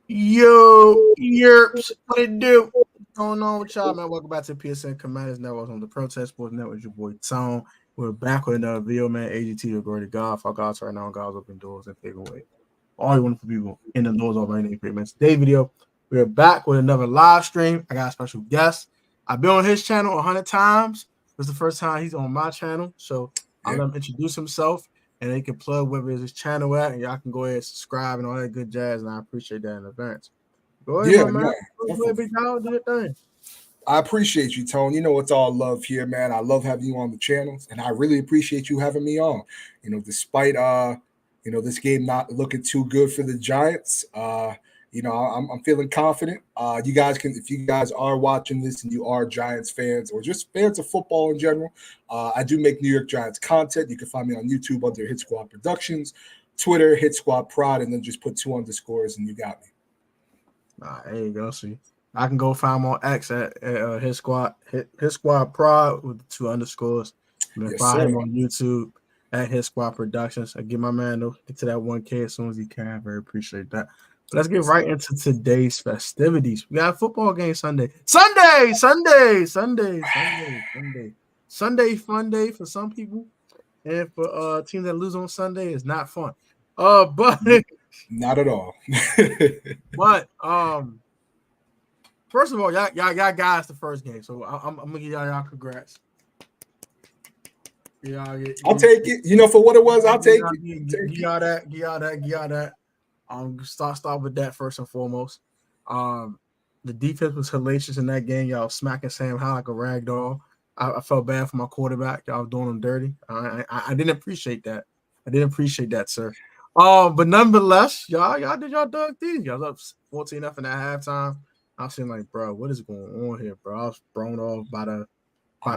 Yo, yerps, what it do? What's going on with y'all, man? Welcome back to PSN Commanders Network on the Protest Sports Network. Your boy Tone. We're back with another video, man. AGT, the glory to God. For God's right now, God's open doors and favor way. All you wonderful people in the doors of my name, man. Today's video, we're back with another live stream. I got a special guest. I've been on his channel 100 times. This is the first time he's on my channel, so I'll let him introduce himself. And they can plug wherever his channel at, and y'all can go ahead and subscribe and all that good jazz. And I appreciate that in advance. Go ahead, man. Go ahead, big dog, do your thing. I appreciate you, Tone. You know it's all love here, man. I love having you on the channels, and I really appreciate you having me on. You know, despite this game not looking too good for the Giants, I'm feeling confident. You guys can, if you guys are watching this and you are Giants fans or just fans of football in general, I do make New York Giants content. You can find me on YouTube under Hitsquad Productions, Twitter, Hitsquad Prod, and then just put 2 underscores and you got me. There you go. See, I can go find more X at Hitsquad Prod with the 2 underscores. And then find him on YouTube at Hitsquad Productions. I get my man to get to that 1K as soon as he can. I very appreciate that. Let's get right into today's festivities. We got a football game Sunday. Sunday fun day for some people, and for teams that lose on Sunday is not fun. But not at all. But first of all, y'all guys the first game, so I'm gonna give y'all congrats. I'll take it. You know, for what it was, I'll take it. Give y'all that. Start with that first and foremost. The defense was hellacious in that game. Y'all smacking Sam Howell like a rag doll. I felt bad for my quarterback. Y'all was doing him dirty. I didn't appreciate that. I didn't appreciate that, sir. But nonetheless, y'all did y'all dug things. Y'all was up 14-0 at halftime. I was saying, like, bro, what is going on here, bro? I was thrown off by the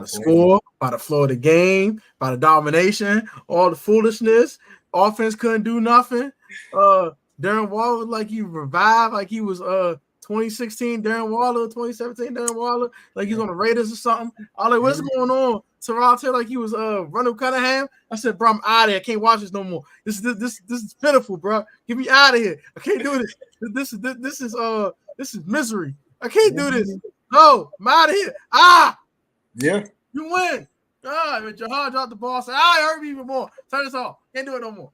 score, by the flow of the game, by the domination, all the foolishness. Offense couldn't do nothing. Darren Waller was like he revived, like he was 2016 Darren Waller, 2017 Darren Waller, like he's on the Raiders or something. I was like, what's going on? Terrell Taylor, like he was Ronald Cunningham. I said, bro, I'm out of here. I can't watch this no more. This is pitiful, bro. Get me out of here. I can't do this. This is misery. I can't do this. No, I'm out of here. Yeah. You win. But Jahar dropped the ball. Say, it hurt me even more. Turn this off. Can't do it no more.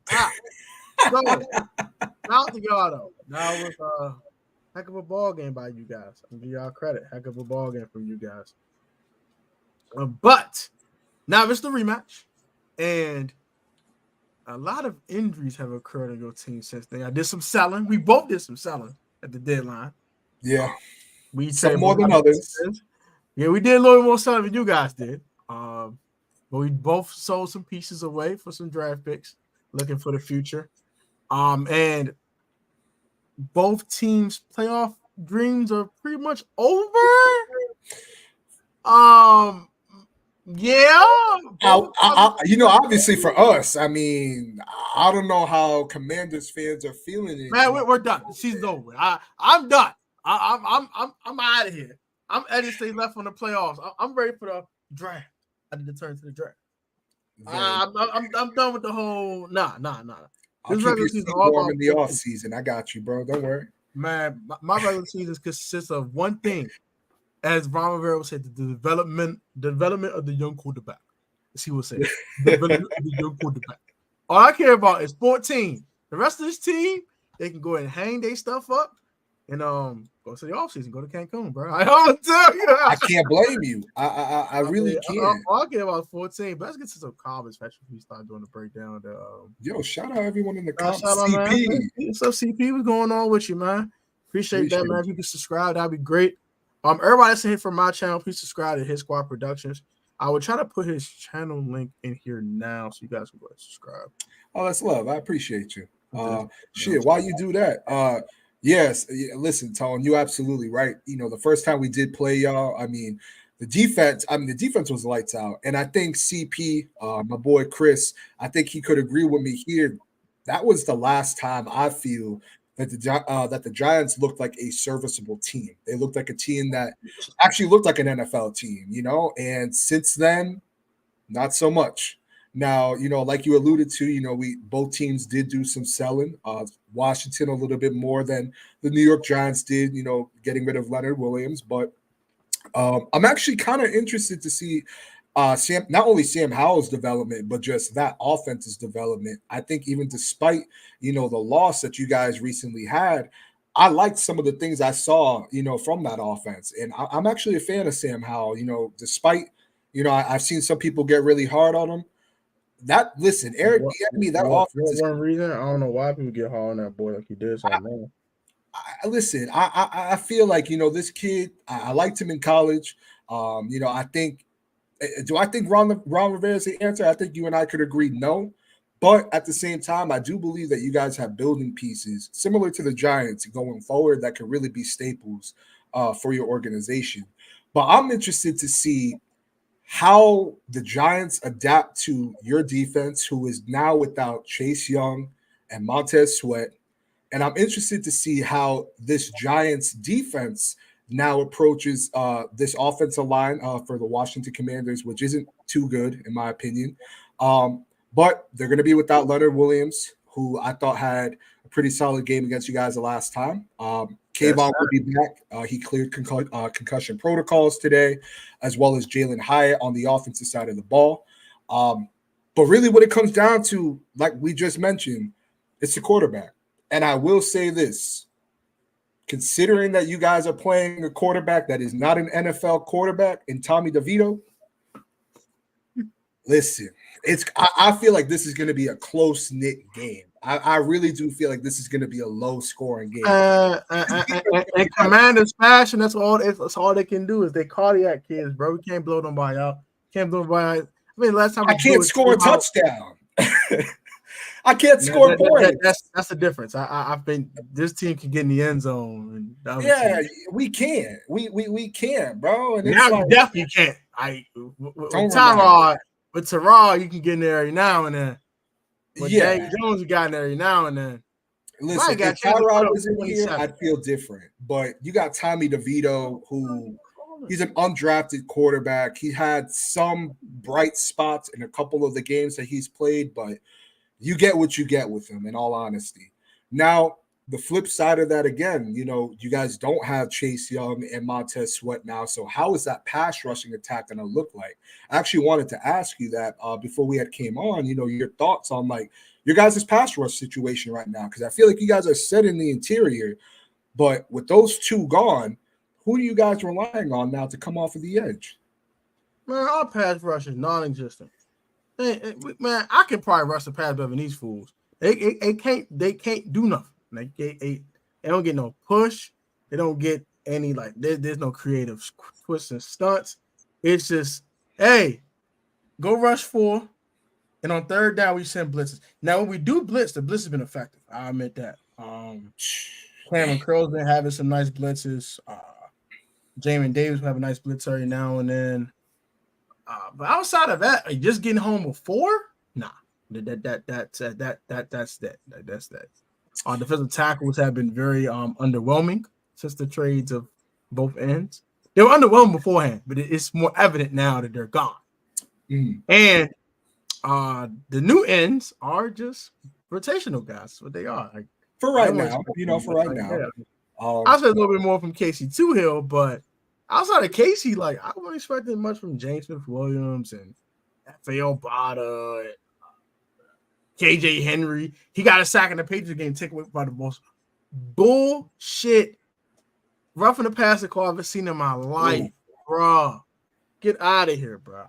So, out to y'all though. Now it was a heck of a ball game by you guys. I'm give y'all credit. Heck of a ball game from you guys. But now it's the rematch, and a lot of injuries have occurred in your team since then. I did some selling. We both did some selling at the deadline. Yeah, we some more than others. Yeah, we did a little more selling than you guys did. But we both sold some pieces away for some draft picks, looking for the future. And both teams' playoff dreams are pretty much over. Yeah. Obviously for us, I mean, I don't know how Commanders fans are feeling it. Man, we're done. The season's over. I'm done. I'm out of here. I'm Eddie Stay left on the playoffs. I'm ready for the draft. I need to turn to the draft. I'm done with the whole nah. I'll keep your season warm in the off season. I got you, bro. Don't worry. Man, my regular season consists of one thing. As Ron Rivera said, the development of the young quarterback. As he would say, development of the young quarterback. All I care about is 14. The rest of this team, they can go ahead and hang their stuff up and go to the offseason, go to Cancun, bro. I tell you. I can't blame you. I really can't. All I care about 14. But let's get to some comments, especially if we start doing the breakdown. Yo, shout out everyone in the comments. CP. What's up, CP? What's going on with you, man? Appreciate that, man. If you can subscribe, that'd be great. Everybody that's in here from my channel, please subscribe to Hitsquad Productions. I would try to put his channel link in here now so you guys can go ahead and subscribe. Oh, that's love. I appreciate you. While you do that, yes, listen, Tone, you're absolutely right. You know, the first time we did play y'all, I mean, the defense was lights out. And I think CP, my boy Chris, I think he could agree with me here. That was the last time I feel that the Giants looked like a serviceable team. They looked like a team that actually looked like an NFL team, you know, and since then, not so much. Now, you know, like you alluded to, you know, both teams did do some selling. Washington a little bit more than the New York Giants did, getting rid of Leonard Williams. But I'm actually kind of interested to see not only Sam Howell's development, but just that offense's development. I think even despite, the loss that you guys recently had, I liked some of the things I saw, from that offense. And I'm actually a fan of Sam Howell, despite, I've seen some people get really hard on him. Eric Bieniemy, that offense is one reason. I don't know why people get hard on that boy like he did. So I feel like, this kid, I liked him in college. I think, do I think Ron Rivera is the answer? I think you and I could agree no. But at the same time, I do believe that you guys have building pieces similar to the Giants going forward that could really be staples for your organization. But I'm interested to see how the Giants adapt to your defense, who is now without Chase Young and Montez Sweat. And I'm interested to see how this Giants defense now approaches this offensive line for the Washington Commanders, which isn't too good, in my opinion. But they're going to be without Leonard Williams, who I thought had a pretty solid game against you guys the last time. Kayvon will be back. He cleared concussion protocols today, as well as Jalen Hyatt on the offensive side of the ball. But really what it comes down to, like we just mentioned, it's the quarterback. And I will say this, considering that you guys are playing a quarterback that is not an NFL quarterback in Tommy DeVito, listen, I feel like this is going to be a close-knit game. I really do feel like this is going to be a low-scoring game. In Commanders fashion, that's all they can do is they cardiac kids, bro. We can't blow nobody out. Can't blow nobody out. I mean, last time I can't score a touchdown. I can't score points. That's the difference. I think this team can get in the end zone. And we can't. We can't, bro. And now you definitely can't. With Tyrod, you can get in there every now and then. With Dave Jones, you got in there every now and then. Listen, if Tyrod was in here, I'd feel different. But you got Tommy DeVito, who he's an undrafted quarterback. He had some bright spots in a couple of the games that he's played, but you get what you get with him, in all honesty. Now, the flip side of that, again, you guys don't have Chase Young and Montez Sweat now. So how is that pass rushing attack going to look like? I actually wanted to ask you that before we had came on, your thoughts on like your guys' pass rush situation right now, because I feel like you guys are set in the interior. But with those two gone, who are you guys relying on now to come off of the edge? Man, our pass rush is non-existent. Man, I can probably rush the pass better than these fools. They can't do nothing. Like they don't get no push. They don't get any there's no creative twists and stunts. It's just, hey, go rush 4, and on third down we send blitzes. Now when we do blitz, the blitz has been effective. I admit that. Cameron Curl's been having some nice blitzes. Jamin Davis will have a nice blitz every now and then. But outside of that, just getting home with 4, nah. That's that. Defensive tackles have been very underwhelming since the trades of both ends. They were underwhelming beforehand, but it's more evident now that they're gone. And the new ends are just rotational guys. That's what they are. For right now. I said a little bit more from Casey Toohill, but outside of Casey, I wasn't expecting much from James Smith-Williams and F.A.O. Bada and KJ Henry. He got a sack in the Patriots game taken away by the most bullshit roughing the passer call I've ever seen in my life, bro. Get out of here, bro.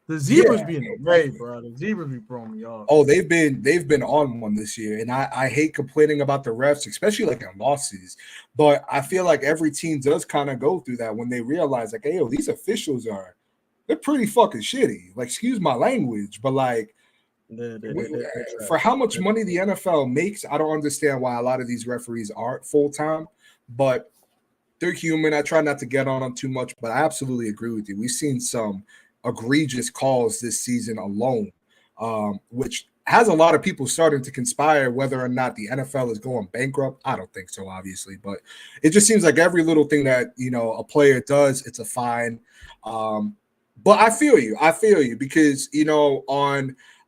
The Zebras be in the way, bro. The Zebras be throwing me off. Oh, they've been on one this year, and I hate complaining about the refs, especially in losses. But I feel like every team does kind of go through that when they realize hey, these officials they're pretty fucking shitty. Excuse my language, but for how much money the NFL makes, I don't understand why a lot of these referees aren't full-time, but they're human. I try not to get on them too much, but I absolutely agree with you. We've seen some egregious calls this season alone, which has a lot of people starting to conspire whether or not the NFL is going bankrupt. I don't think so, obviously, but it just seems like every little thing that, a player does, it's a fine. But I feel you because,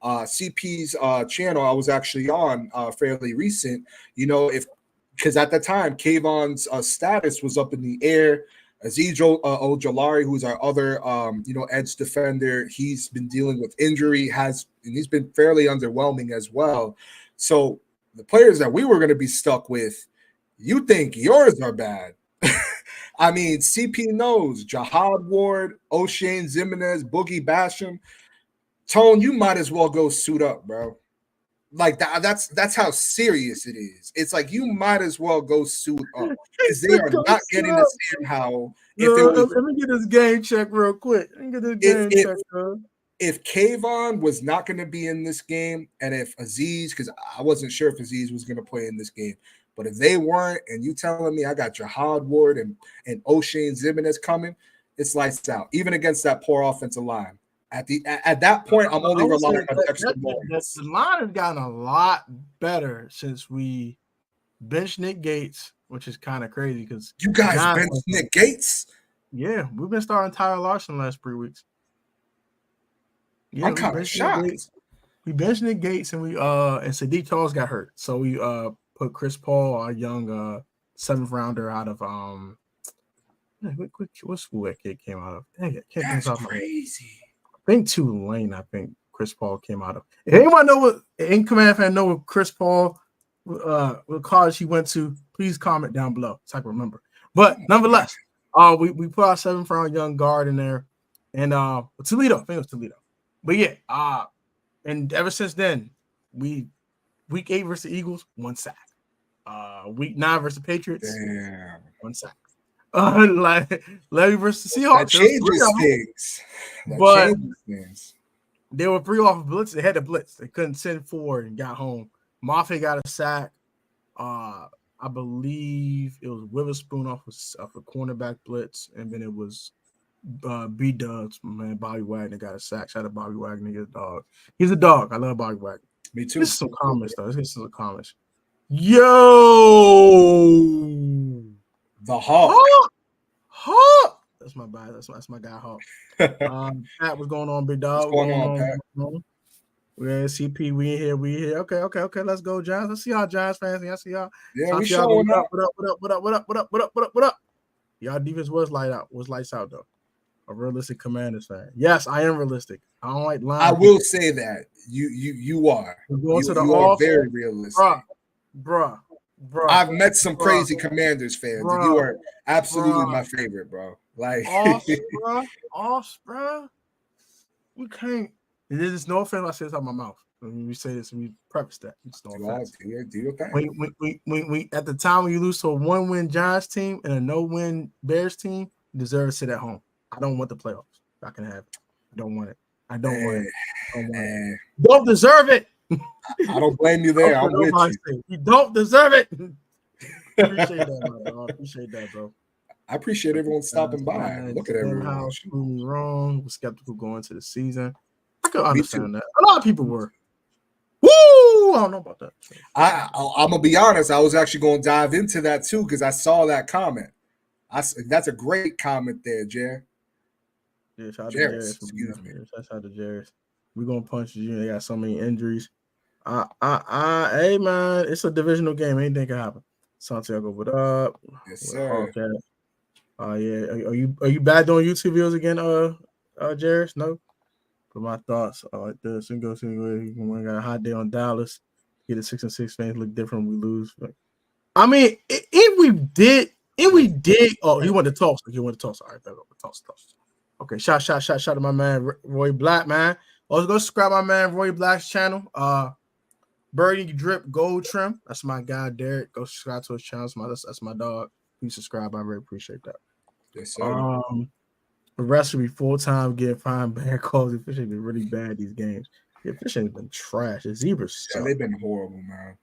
CP's channel I was actually on fairly recent, because at the time Kayvon's status was up in the air. Aziz Ojolari, who's our other edge defender, he's been dealing with injury, and he's been fairly underwhelming as well. So the players that we were going to be stuck with, you think yours are bad. I mean, CP knows Jihad Ward, O'Shane Zimenez, Boogie Basham. Tone, you might as well go suit up, bro. Like that's how serious it is. It's like you might as well go suit up because they are not getting the Sam Howell. Let me get this game check real quick. If Kayvon was not going to be in this game, and if Aziz, because I wasn't sure if Aziz was going to play in this game, but if they weren't, and you telling me I got Jihad Ward and O'Shane Zimenez coming, it's lights out. Even against that poor offensive line. At that point, I'm only relying on Dexter Lawrence. The line has gotten a lot better since we benched Nick Gates, which is kind of crazy because you guys benched Nick Gates. Yeah, we've been starting Tyler Larson the last 3 weeks. Yeah, I'm kind of shocked. We benched Nick Gates and and Sadiq Charles got hurt, so we put Chris Paul, our young 7th rounder, out of what school that kid came out of? Dang it, that's crazy. I think Tulane. I think Chris Paul came out of. If anyone know what in command fan know what Chris Paul, what college he went to, please comment down below so I can remember. But nonetheless, we put our 7th round young guard in there, and Toledo. I think it was Toledo. But yeah, and ever since then, week 8 versus the Eagles, 1 sack. Week 9 versus the Patriots, 1 sack. Levy versus the Seahawks. That changes things. But they were 3 off of blitz. They had to blitz. They couldn't send forward and got home. Mafia got a sack. I believe it was Witherspoon off a cornerback blitz, and then it was B-Dubs, man. Bobby Wagner got a sack. Shout out to Bobby Wagner. He's a dog. He's a dog. I love Bobby Wagner. Me too. This is some comments, though. This is some comments. Yo! The Hawk. Hawk. That's my guy. That's my guy, Hawk. Pat, what's going on, big dog? What's going on, Pat? We're CP. We in here. Okay. Let's go, Giants. Let's see y'all, Giants fans. I see y'all. Yeah, we showing up. What up? Y'all defense was lights out though. A realistic Commanders fan. Yes, I am realistic. I don't like lying. I will say that you are. You are very realistic, bruh. I've met some crazy Commanders fans. And you are absolutely my favorite, bro. Like, bro. We can't. There's no offense. I say this out of my mouth. When we say this, and we preface that. It's no offense. Do your thing. We at the time when you lose to a 1-win Giants team and a no-win Bears team, you deserve to sit at home. I don't want the playoffs. I can have it. I don't want it. I don't want it. Don't deserve it. I don't blame you there. I'm with you. You don't deserve it. Appreciate that, bro. Appreciate that, bro. I appreciate everyone stopping by. Look at everyone. How screwed me wrong. Was skeptical going to the season. I could understand that. A lot of people were. Woo! I don't know about that. I'm gonna be honest. I was actually gonna dive into that too because I saw that comment. That's a great comment there, Jer. Yeah, shout out to Jeris. Excuse me. Shout out to Jeris. We're gonna punch you. They got so many injuries. Hey man, it's a divisional game. Anything can happen. Santiago, what up? Yes, sir. Okay. Yeah. Are you bad doing YouTube videos again, Jeris? No. But my thoughts are like this. And go see we got a hot day on Dallas. Get a 6-6 fans look different when we lose. But, I mean, if we did. Oh, he wanted to toss. All right, better toss. Okay, shout to my man Roy Black, man. Also go subscribe my man Roy Black's channel. Birdie Drip Gold Trim. That's my guy Derek. Go subscribe to his channel. That's my dog. Please subscribe. I really appreciate that. Yes, sir. The rest will be full-time getting fine bad calls. The fishing been really bad these games. The fishing has been trash. The zebras. Yeah, they've been horrible, man.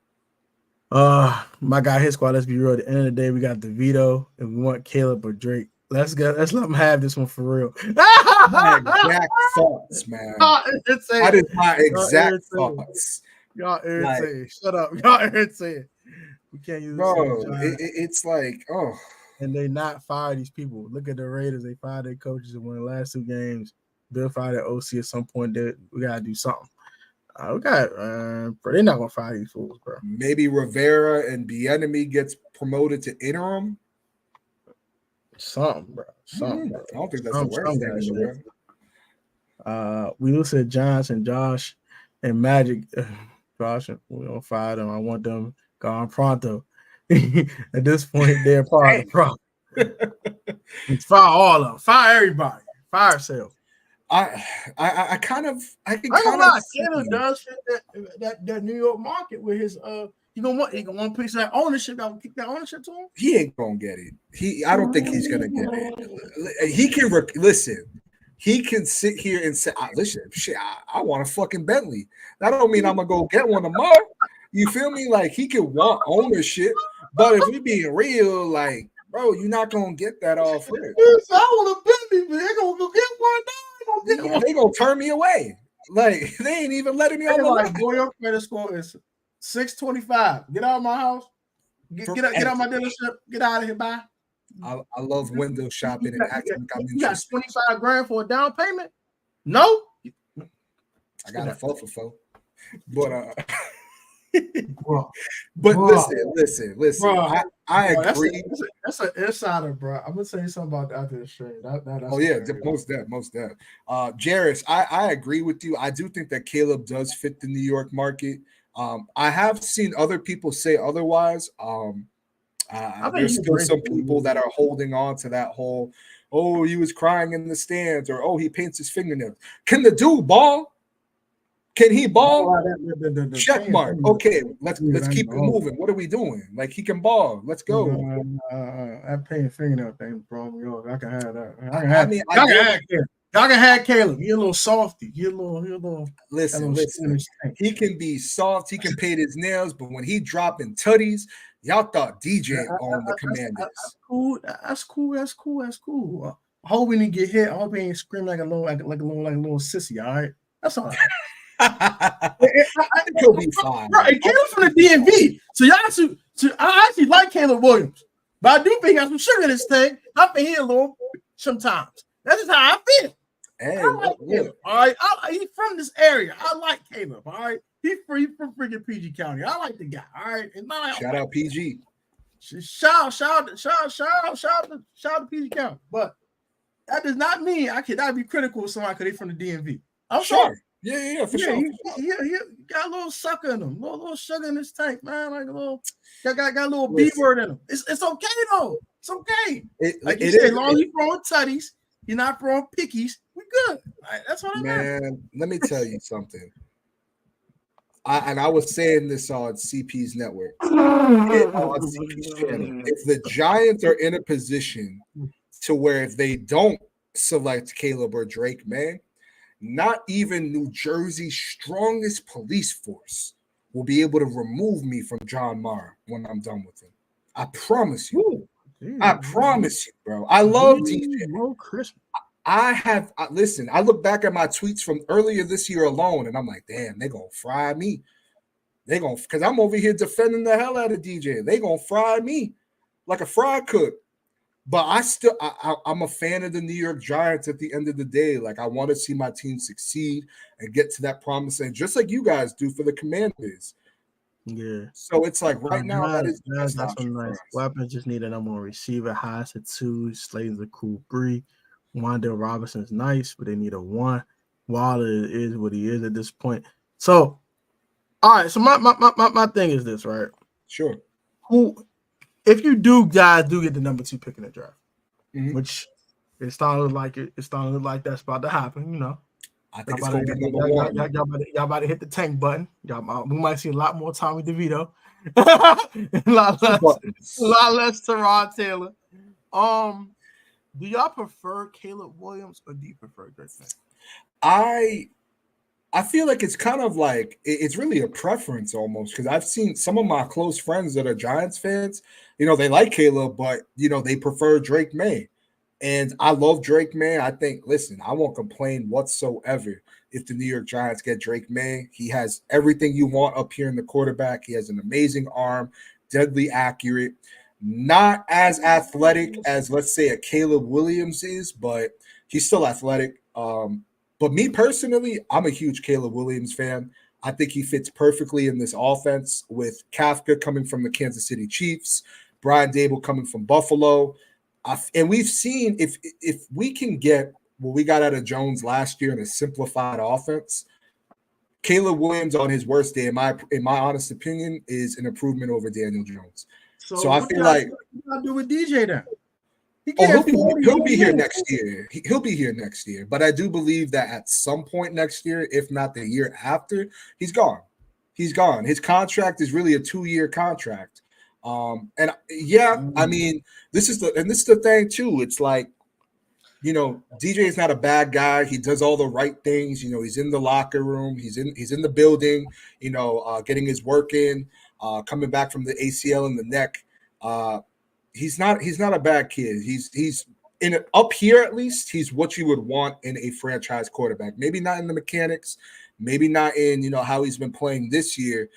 My guy Hitsquad, let's be real. At the end of the day, we got DeVito and we want Caleb or Drake. Let's let them have this one for real. My exact thoughts, man. That is my exact thoughts. Y'all irritated. Shut up. Y'all irritated. We can't use bro. It's like, oh. And they not fire these people. Look at the Raiders. They fired their coaches in one of the last 2 games. Bill fired their OC at some point. We gotta do something. Okay, bro, they're not gonna fire these fools, bro. Maybe Rivera and Bieniemy gets promoted to interim. Something, bro. Something, bro. I don't think that's the worst thing in the world. We look at Giants and Josh and Magic. Josh, we don't fire them. I want them gone pronto. At this point, they're part of the problem. Fire all of them. Fire everybody. Fire sale. I can Caleb does fit that New York market with his he gonna want a piece of that ownership. That will kick that ownership to him. He ain't gonna get it. I don't think he's gonna get it. He can listen. He can sit here and say, "Listen, shit, I want a fucking Bentley." That don't mean I'm gonna go get one tomorrow. You feel me? Like he can want ownership, but if we being real, like, bro, you're not gonna get that off rip. I want a Bentley, but they gonna go get one. They gonna turn me away. Like they ain't even letting me on the line. Boy, your credit score is 625. Get out of my house. Get out of my dealership. Get out of here. Bye. I love window shopping and acting like I'm interested. You got $25,000 for a down payment? No. I got a 4 for 4. But but listen. Bro, I agree. That's an insider, bro. I'm gonna say something about that after the stream. Most definitely. Jeris, I agree with you. I do think that Caleb does fit the New York market. I have seen other people say otherwise. There's still some people that are holding on to that whole, oh, he was crying in the stands, or oh, he paints his fingernails. Can the dude ball? Can he ball? Check mark. Okay, let's keep it moving. What are we doing? Like he can ball. Let's go. That paint fingernail thing, bro. I can have that. Y'all can have Caleb. He a little softy. He a little. Listen. He can be soft. He can paint his nails, but when he dropping tutties, y'all thought DJ on the Commanders. That's cool. I hope we didn't get hit. I hope he ain't screaming like a little sissy. All right, that's all. I think he'll be fine. Right, Caleb from the DMV. So I actually like Caleb Williams, but I do think he has some sugar in this thing. I think he a little sometimes. That's just how I feel. Hey, I like Caleb, all right. He's from this area. I like Caleb. All right, he's from freaking PG County. I like the guy. All right, it's not like, shout out PG. Shout out to PG County. But that does not mean I cannot be critical of somebody because they're from the DMV. I'm sorry. Yeah, for sure. He got a little sucker in him, a little sugar in his tank, man. Like a little, got a little B word in him. It's okay though. It's okay. Like you said, as long as you're throwing tutties, you're not throwing pickies, we good. Right, that's what I meant. Man, let me tell you something. I was saying this on CP's network, on CP's channel. If the Giants are in a position to where if they don't select Caleb or Drake, man, not even New Jersey's strongest police force will be able to remove me from John Mara when I'm done with him. I promise you. I promise you, bro. I love DJ. Listen, I look back at my tweets from earlier this year alone, and I'm like, damn, they're going to fry me. Because I'm over here defending the hell out of DJ. They're going to fry me like a fry cook. But I'm a fan of the New York Giants at the end of the day. Like, I want to see my team succeed and get to that promised land, just like you guys do for the Commanders. Yeah. So it's like right now, that is that's some nice weapons. Just need a number one receiver. Haas at 2, Slayton's a cool 3. Wandale Robinson's nice, but they need a 1. Waller is what he is at this point. So, all right. So my thing is this, right? Sure. If you guys do get the number 2 pick in the draft, which it's starting to look like that's about to happen, you know. I think it's going to be number 1. Y'all about to hit the tank button. We might see a lot more Tommy DeVito, a lot less Tyrod Taylor. Do y'all prefer Caleb Williams or do you prefer Drake May? I feel like it's kind of like it's really a preference almost, because I've seen some of my close friends that are Giants fans, you know, they like Caleb, but, you know, they prefer Drake May. And I love Drake May. I think, listen, I won't complain whatsoever if the New York Giants get Drake May. He has everything you want up here in the quarterback. He has an amazing arm, deadly accurate, not as athletic as, let's say, a Caleb Williams is, but he's still athletic. But me personally, I'm a huge Caleb Williams fan. I think he fits perfectly in this offense with Kafka coming from the Kansas City Chiefs, Brian Dable coming from Buffalo. And we've seen if we can get what we got out of Jones last year in a simplified offense, Caleb Williams on his worst day, in my honest opinion, is an improvement over Daniel Jones. So I feel like what do with DJ then? He'll be here next year. He'll be here next year. But I do believe that at some point next year, if not the year after, he's gone. He's gone. His contract is really a 2-year contract. And yeah, I mean, this is the thing too. It's like, you know, DJ is not a bad guy. He does all the right things. You know, he's in the locker room. He's in the building. You know, getting his work in. Coming back from the ACL in the neck. He's not a bad kid. He's in up here at least. He's what you would want in a franchise quarterback. Maybe not in the mechanics. Maybe not in, you know, how he's been playing this year.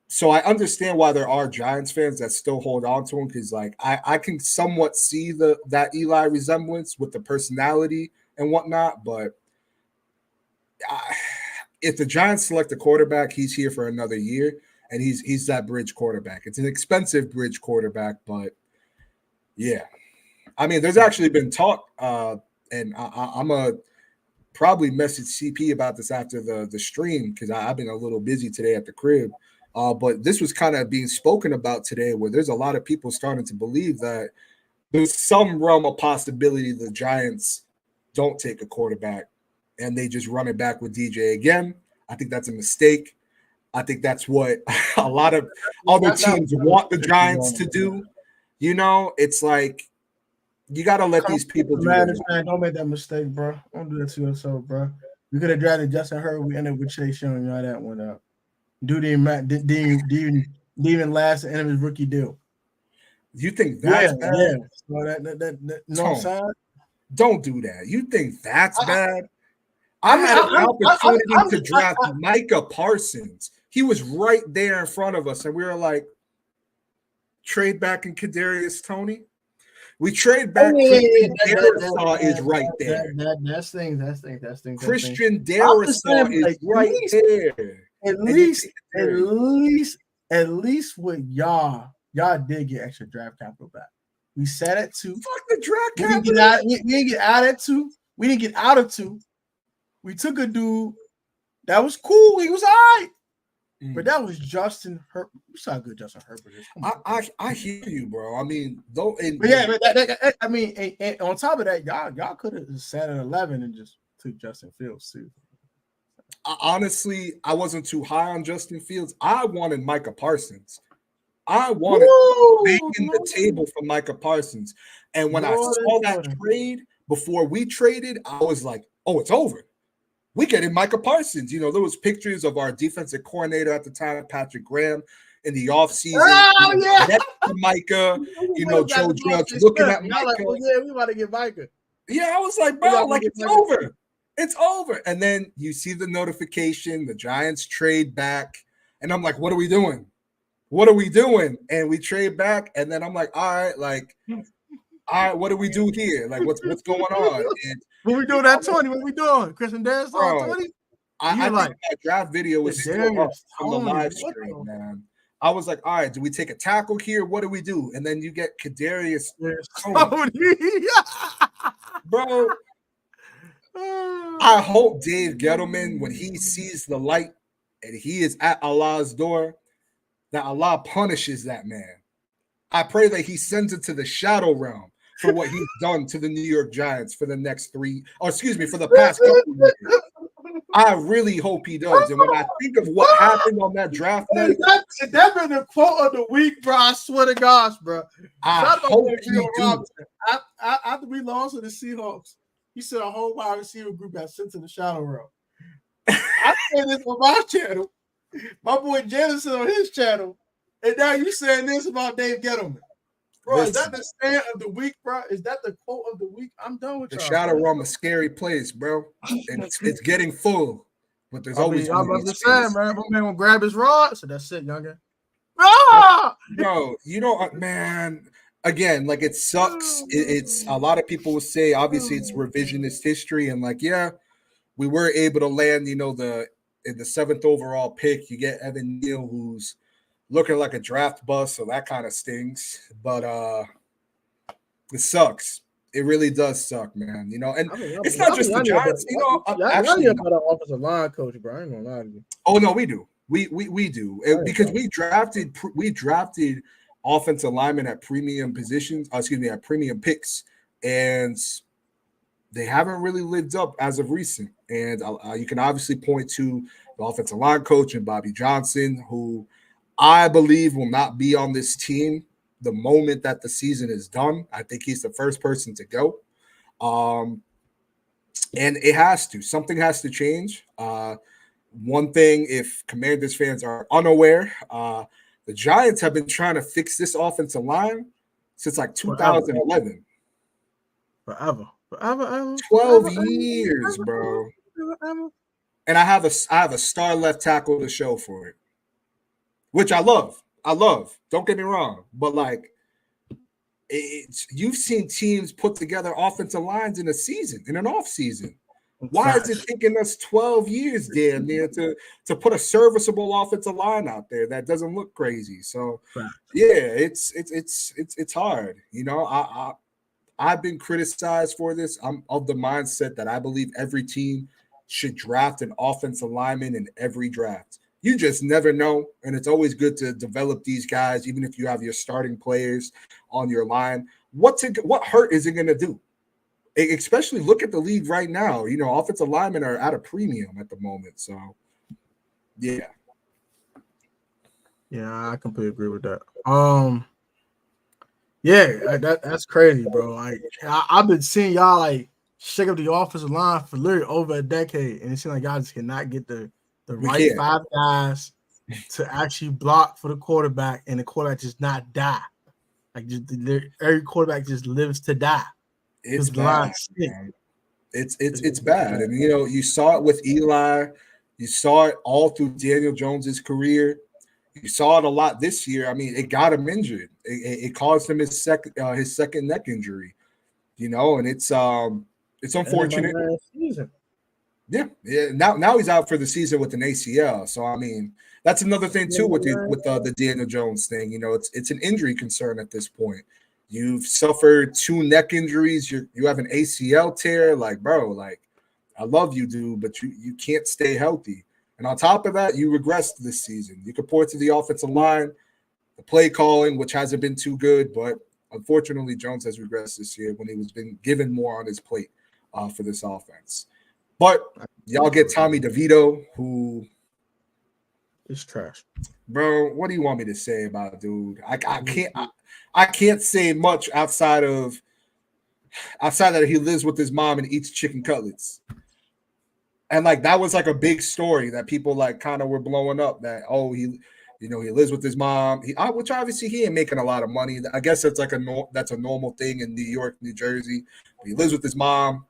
So I understand why there are Giants fans that still hold on to him, because like I can somewhat see that Eli resemblance with the personality and whatnot. But if the Giants select a quarterback, he's here for another year, and he's that bridge quarterback. It's an expensive bridge quarterback, but yeah. I mean, there's actually been talk, and I'm a probably message CP about this after the stream, because I've been a little busy today at the crib. But this was kind of being spoken about today, where there's a lot of people starting to believe that there's some realm of possibility the Giants don't take a quarterback and they just run it back with DJ again. I think that's a mistake. I think that's what a lot of other teams want the Giants to do. You know, it's like you got to let these people do it. Don't make that mistake, bro. Don't do that to yourself, bro. We could have drafted Justin Herbert. We ended up with Chase Young. You know that one up. Dude didn't even last the end of his rookie deal. You think that's bad? Yeah. So that no side. Don't do that. You think that's bad? I had an opportunity to draft Micah Parsons. He was right there in front of us, and we were like, trade back in Kadarius Toney. We trade back. Darrisaw is right there. That's thing. Christian Darrisaw is right there. At least with y'all did get extra draft capital back. We sat at 2. Fuck the draft capital. We didn't get out at 2. We didn't get out of 2. We took a dude that was cool. He was all right. But that was Justin Herbert. You saw how good Justin Herbert is. I hear you, bro. I mean, though. I mean, and on top of that, y'all could have sat at 11 and just took Justin Fields too. Honestly, I wasn't too high on Justin Fields. I wanted Micah Parsons. I wanted banging the table for Micah Parsons. And when I saw that trade before we traded, I was like, oh, it's over. We getting Micah Parsons. You know, there was pictures of our defensive coordinator at the time, Patrick Graham, in the offseason. Oh, yeah. Micah, you know, Joe Judge looking at Micah. Like, oh, yeah, we about to get Micah. Yeah, I was like, bro, like it's over. It's over. And then you see the notification, the Giants trade back. And I'm like, what are we doing? What are we doing? And we trade back. And then I'm like, all right, what do we do here? Like, what's going on? And what we doing that 20? What we doing? Christian Darrisaw 20? I think that draft video was still up on the live stream, man. I was like, all right, do we take a tackle here? What do we do? And then you get Kadarius bro. I hope Dave Gettleman, when he sees the light and he is at Allah's door, that Allah punishes that man. I pray that he sends it to the shadow realm for what he's done to the New York Giants for the for the past couple of years. I really hope he does. And when I think of what happened on that draft night, that been the quote of the week, bro. I swear to gosh, bro. I hope he does. After we lost to the Seahawks, he said a whole wide receiver group got sent to the shadow realm. I said this on my channel. My boy Jeris said on his channel. And now you saying this about Dave Gettleman. Bro, is that the stand of the week, bro? Is that the quote of the week? I'm done with the shadow realm, a scary place, bro. And it's getting full. But there's always I'm saying, man. My man gonna grab his rod. So that's it, youngin. Bro, you know, man. Again, like it sucks. It's a lot of people will say, obviously, it's revisionist history, and like, yeah, we were able to land, you know, the in the 7th overall pick. You get Evan Neal, who's looking like a draft bust, so that kind of stings. But it sucks. It really does suck, man. And it's not just the Giants. Y'all need about an offensive line coach, bro. I ain't gonna lie to you. Oh no, we do. We do because we drafted offensive linemen at premium positions. At premium picks, and they haven't really lived up as of recent. And you can obviously point to the offensive line coach and Bobby Johnson, who I believe will not be on this team the moment that the season is done. I think he's the first person to go. And it has to. Something has to change. One thing, if Commanders fans are unaware, the Giants have been trying to fix this offensive line since like 2011. Forever. 12 years, bro. And I have a star left tackle to show for it, which I love. Don't get me wrong, but like you've seen teams put together offensive lines in an off season. Why is it taking us 12 years, damn near, to put a serviceable offensive line out there that doesn't look crazy? So yeah, it's hard. I've been criticized for this. I'm of the mindset that I believe every team should draft an offensive lineman in every draft. You just never know, and it's always good to develop these guys, even if you have your starting players on your line. What hurt is it going to do? Especially look at the league right now. Offensive linemen are at a premium at the moment. So, yeah. Yeah, I completely agree with that. Yeah, that's crazy, bro. Like I've been seeing y'all like shake up the offensive line for literally over a decade, and it seems like y'all just cannot get the right 5 guys to actually block for the quarterback, and the quarterback just not die. Like every quarterback just lives to die. It's bad. It's bad. And you saw it with Eli. You saw it all through Daniel Jones's career. You saw it a lot this year. I mean, it got him injured. It caused him his second neck injury. And it's unfortunate. Yeah. Now he's out for the season with an ACL. So I mean, that's another thing too with the Daniel Jones thing. It's an injury concern at this point. You've suffered 2 neck injuries. You have an ACL tear. Like, bro, like, I love you, dude, but you can't stay healthy. And on top of that, you regressed this season. You could point to the offensive line, the play calling, which hasn't been too good, but unfortunately, Jones has regressed this year when he was been given more on his plate for this offense. But y'all get Tommy DeVito, who is trash. Bro, what do you want me to say about it, dude? I can't say much outside that he lives with his mom and eats chicken cutlets. And like that was like a big story that people like kind of were blowing up that he lives with his mom. Which obviously he ain't making a lot of money. I guess that's like that's a normal thing in New York, New Jersey. But he lives with his mom.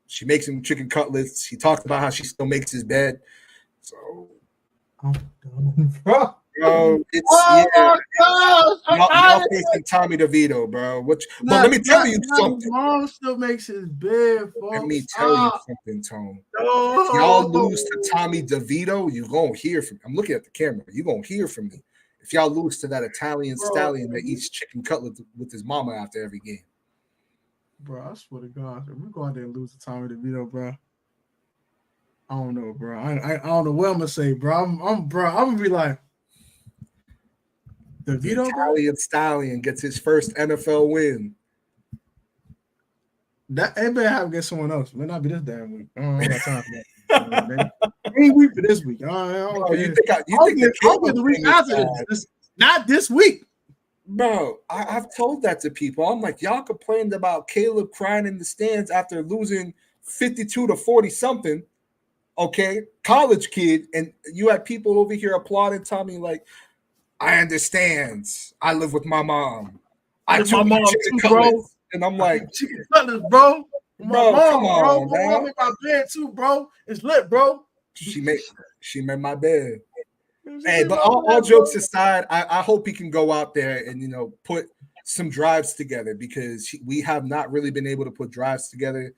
She makes him chicken cutlets. He talked about how she still makes his bed. So, bro, it's y'all facing Tommy DeVito, bro. But let me tell you something. His mom still makes his bed, folks. Let me tell you something, Tone. If y'all lose to Tommy DeVito, you're gonna hear from me. I'm looking at the camera. You're gonna hear from me. If y'all lose to that Italian stallion that eats chicken cutlets with his mama after every game. Bro, I swear to God, if we go out there and lose to Tommy DeVito, bro, I don't know, bro. I don't know what I'm gonna say, bro. I'm gonna be like, DeVito, Italian stallion gets his first NFL win. That better have against someone else. It may not be this damn week. I don't got time for that. Ain't week for this week. You think the week after this? Not this week. Bro, I've told that to people. I'm like, y'all complained about Caleb crying in the stands after losing 52 to 40 something. Okay, college kid, and you had people over here applauding Tommy like, I understand. I live with my mom. I took my mom too, bro. And I'm like, chicken cutlets, bro. Bro, come on, bro. My mom make my bed too, bro. It's lit, bro. She made my bed. Hey, but all jokes aside, I hope he can go out there and put some drives together because we have not really been able to put drives together.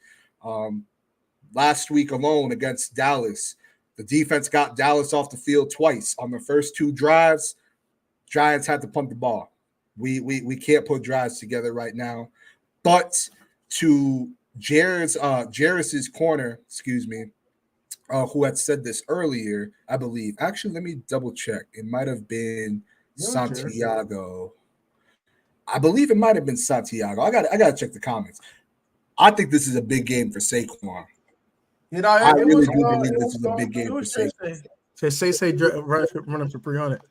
Last week alone against Dallas, The defense got Dallas off the field twice on the first 2 drives. Giants had to punt the ball. We can't put drives together right now. But to Jeris's corner, who had said this earlier, I believe. Actually, let me double check. It might have been Santiago. I believe it might have been Santiago. I got to check the comments. I think this is a big game for Saquon. I really do believe this is a big game for Saquon. Say running for 300.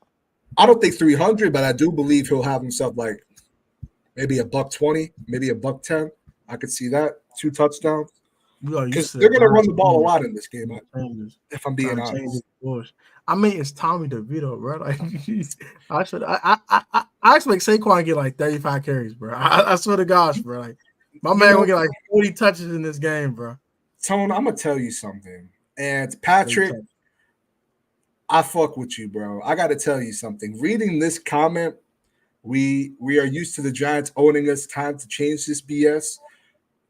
I don't think 300, but I do believe he'll have himself like maybe $120, maybe $110. I could see that 2 touchdowns. Because they're going to run the ball a lot in this game, if I'm being honest. I mean, it's Tommy DeVito, bro. Like, I expect Saquon to get like 35 carries, bro. I swear to gosh, bro. Like, my man will get like 40 touches in this game, bro. Tone, I'm gonna tell you something. And Patrick, I fuck with you, bro. I got to tell you something. Reading this comment, we are used to the Giants owning us. Time to change this BS.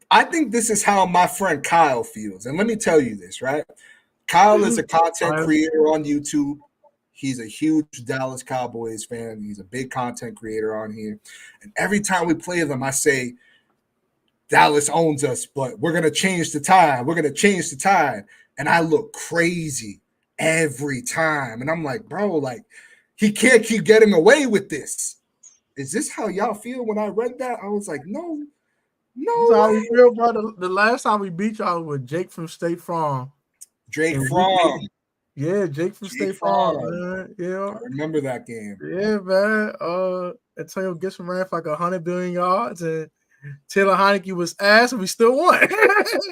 I think this is how my friend Kyle feels. And let me tell you this, right? Kyle is a content creator on YouTube. He's a huge Dallas Cowboys fan. He's a big content creator on here. And every time we play them, I say, Dallas owns us, but we're going to change the tide. We're going to change the tide. And I look crazy every time. And I'm like, bro, like, he can't keep getting away with this. Is this how y'all feel? When I read that, I was like, no. That's how we feel, bro. The last time we beat y'all was Jake from State Farm. Jake from. Yeah, Jake from State Farm, man. Yeah. I remember that game. Yeah, man. Antonio Gibson ran for like 100 billion yards, and Taylor Heineke was ass, and we still won.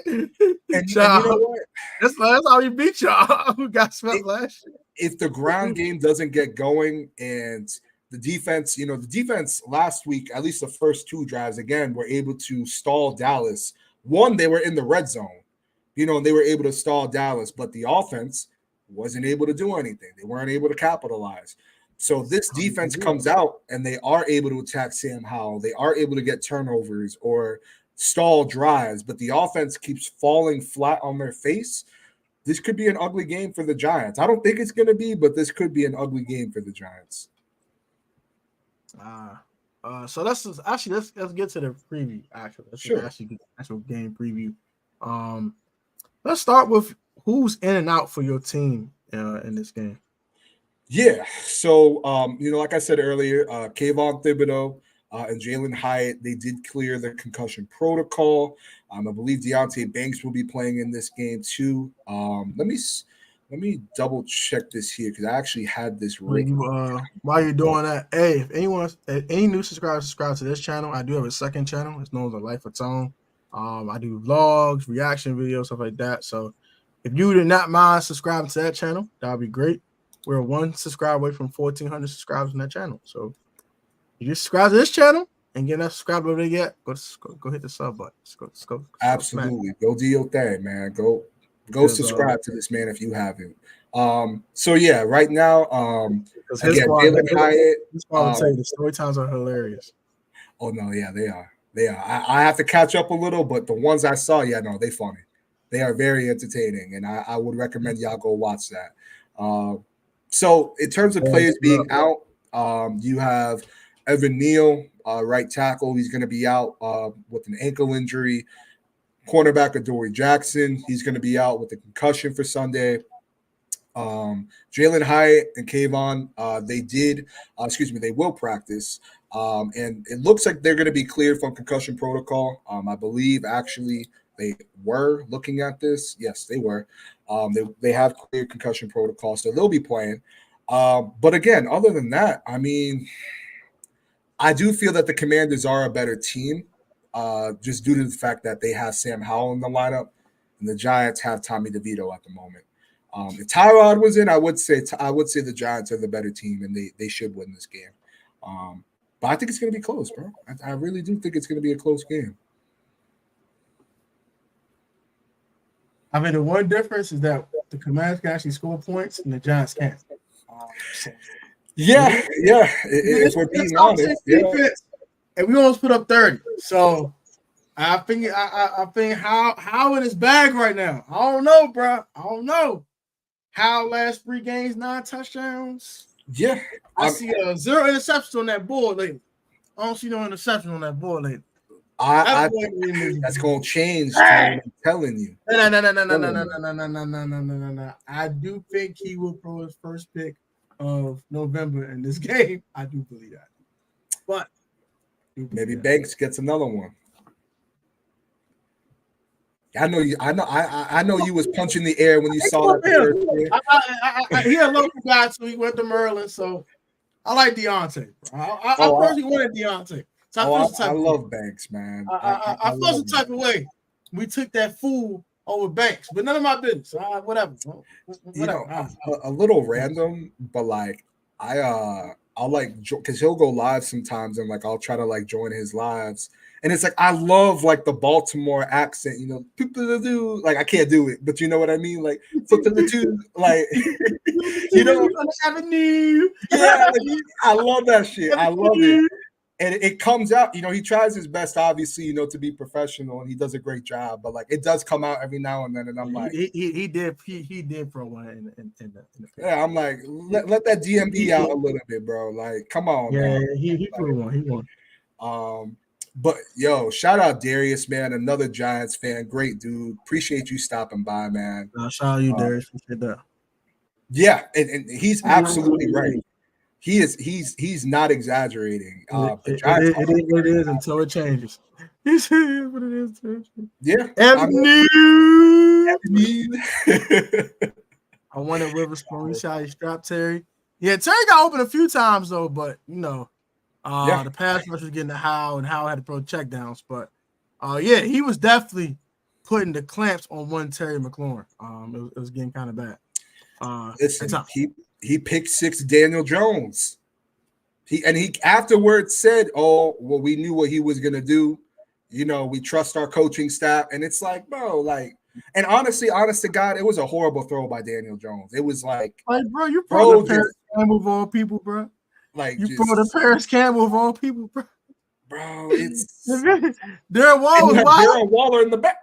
and you know what? That's how we beat y'all. Who got swept last year. If the ground game doesn't get going and the defense, the defense last week, at least the first 2 drives, again, were able to stall Dallas. One, they were in the red zone, and they were able to stall Dallas, but the offense wasn't able to do anything. They weren't able to capitalize. So this defense comes out and they are able to attack Sam Howell. They are able to get turnovers or stall drives, but the offense keeps falling flat on their face. This could be an ugly game for the Giants. I don't think it's going to be, but this could be an ugly game for the Giants. So let's get to the preview. Actually, get the actual game preview. Let's start with who's in and out for your team in this game. Yeah. So like I said earlier, Kayvon Thibodeau and Jalen Hyatt, they did clear the concussion protocol. I believe Deonte Banks will be playing in this game too. Let me double check this here because I actually had this written. While you're doing that, hey, if any new subscribers subscribe to this channel, I do have a second channel. It's known as A Life of Tone. I do vlogs, reaction videos, stuff like that. So if you did not mind subscribing to that channel, that would be great. We're 1 subscriber away from 1,400 subscribers on that channel. So you just subscribe to this channel and get that subscriber over there yet, go hit the sub button. Let's go. Absolutely. Go do your thing, man. Go subscribe to this man if you haven't. So yeah, right now, again, Jalen Hyatt. I would say the story times are hilarious. Oh no, yeah, they are. I have to catch up a little, but the ones I saw, they funny. They are very entertaining, and I would recommend y'all go watch that. So in terms of players being out, you have Evan Neal, right tackle. He's going to be out with an ankle injury. Cornerback Adoree Jackson, he's going to be out with a concussion for Sunday. Jalen Hyatt and Kayvon, they will practice. And it looks like they're going to be cleared from concussion protocol. I believe actually they were looking at this. Yes, they were. They have cleared concussion protocol, so they'll be playing. But again, other than that, I mean, I do feel that the Commanders are a better team, just due to the fact that they have Sam Howell in the lineup, and the Giants have Tommy DeVito at the moment. If Tyrod was in, I would say the Giants are the better team, and they should win this game. But I think it's going to be close, bro. I really do think it's going to be a close game. I mean, the one difference is that the Commanders can actually score points, and the Giants can't. Yeah. If we're being honest, defense, and we almost put up 30. So I think how in his bag right now. I don't know, bro. I don't know. Howell last 3 games, 9 touchdowns. Yeah. I see 0 interceptions on that board lately. I don't see no interception on that board lately. I that's gonna change, Tone. I'm telling you. No. I do think he will throw his first pick of November in this game. I do believe that. But maybe Banks gets another one. I know you. I know you was punching the air when you saw that. He a local guy, so he went to Maryland. So I like Deontay. I personally wanted Deontay. So I love Banks, man. I feel some type of way. We took that fool over Banks, but none of my business. Whatever. You know, a little random, but like I'll like because he'll go live sometimes, and like I'll try to like join his lives. And it's like I love like the Baltimore accent, you know. Like I can't do it, but you know what I mean. Like like you know, Avenue. Yeah, like, I love that shit. I love it, and it comes out. You know, he tries his best, obviously, you know, to be professional, and he does a great job. But like, it does come out every now and then, and I'm like, he did throw one in the yeah. I'm like, let that DMD out a little bit, bro. Like, come on, yeah, man. He threw one. He won. But yo, shout out Darius, man. Another Giants fan. Great dude. Appreciate you stopping by, man. Shout out you, Darius. Appreciate that. Yeah, and he's absolutely right. He's not exagemerating. It is what it is until it changes. He said what it is. Yeah. Avenue. I wanted Witherspoon. He shot his strap Terry. Yeah, Terry got open a few times though, but you know. The pass rush was getting to Howell, and Howell had to throw checkdowns. But yeah, he was definitely putting the clamps on one Terry McLaurin. It was getting kind of bad. Listen, he picked 6 Daniel Jones. He afterwards said, "Oh, well, we knew what he was gonna do. You know, we trust our coaching staff." And it's like, bro, like, and honestly, honest to God, it was a horrible throw by Daniel Jones. It was like bro, you probably can't move on people, bro. Like you brought a Paris Campbell of all people, bro. Bro, it's Darren Waller in the back.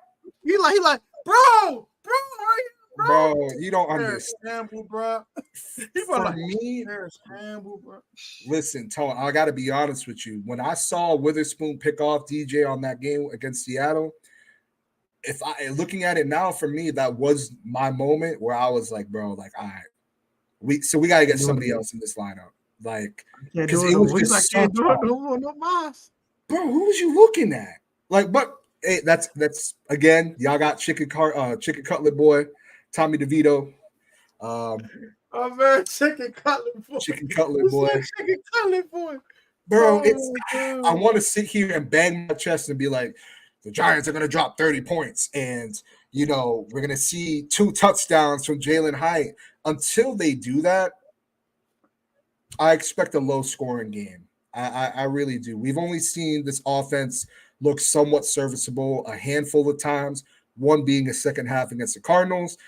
He like, bro, you don't understand, Campbell, bro. For me, Paris Campbell, bro. Listen, Tone, I got to be honest with you. When I saw Witherspoon pick off DJ on that game against Seattle, looking at it now, for me, that was my moment where I was like, bro, like, all right, we got to get somebody else in this lineup. Like, because it was just such bro, who was you looking at? Like, but hey, that's again, y'all got chicken cutlet boy, Tommy DeVito. Oh man, chicken cutlet boy. Chicken cutlet boy. Chicken cutlet boy. Bro, I want to sit here and bang my chest and be like, the Giants are gonna drop 30 points, and you know, we're gonna see 2 touchdowns from Jalen Hyatt. Until they do that, I expect a low-scoring game. I really do. We've only seen this offense look somewhat serviceable a handful of times, one being a second half against the Cardinals,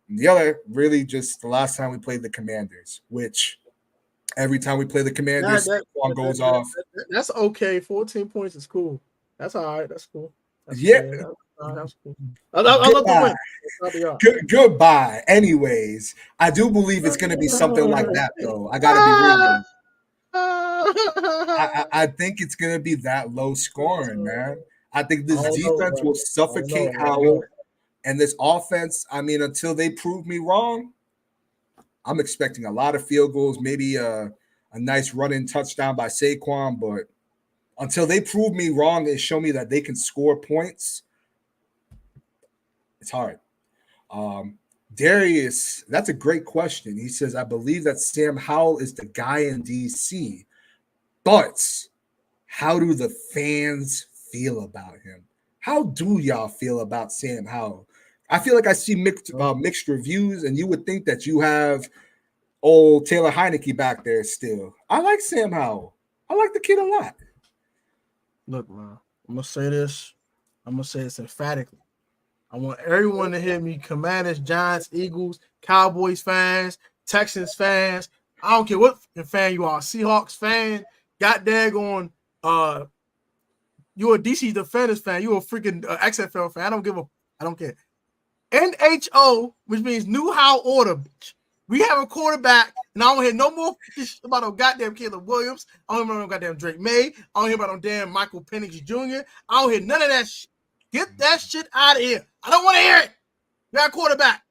and the other really just the last time we played the Commanders, which every time we play the Commanders, one goes off. That's okay. 14 points is cool. That's all right. That's cool. That's cool. I love the win. Goodbye. Anyways, I do believe it's going to be something like that, though. I got to be real. I think it's going to be that low scoring, man. I think this defense will suffocate Howell. And this offense, I mean, until they prove me wrong, I'm expecting a lot of field goals, maybe a nice run-in touchdown by Saquon. But until they prove me wrong and show me that they can score points, it's hard. Darius, that's a great question. He says, I believe that Sam Howell is the guy in DC, but how do the fans feel about him? How do y'all feel about Sam Howell? I feel like I see mixed reviews, and you would think that you have old Taylor Heineke back there still. I like Sam Howell. I like the kid a lot. Look, man, I'm going to say this. I'm going to say this emphatically. I want everyone to hear me. Commanders, Giants, Eagles, Cowboys fans, Texans fans. I don't care what fan you are. Seahawks fan. Got daggone. You're a DC Defenders fan. You're a freaking XFL fan. I don't care. NHO, which means New How Order, bitch. We have a quarterback, and I don't hear no more shit about no goddamn Caleb Williams. I don't hear about no goddamn Drake May. I don't hear about no damn Michael Penix Jr. I don't hear none of that shit. Get that shit out of here. I don't want to hear it. You got a quarterback.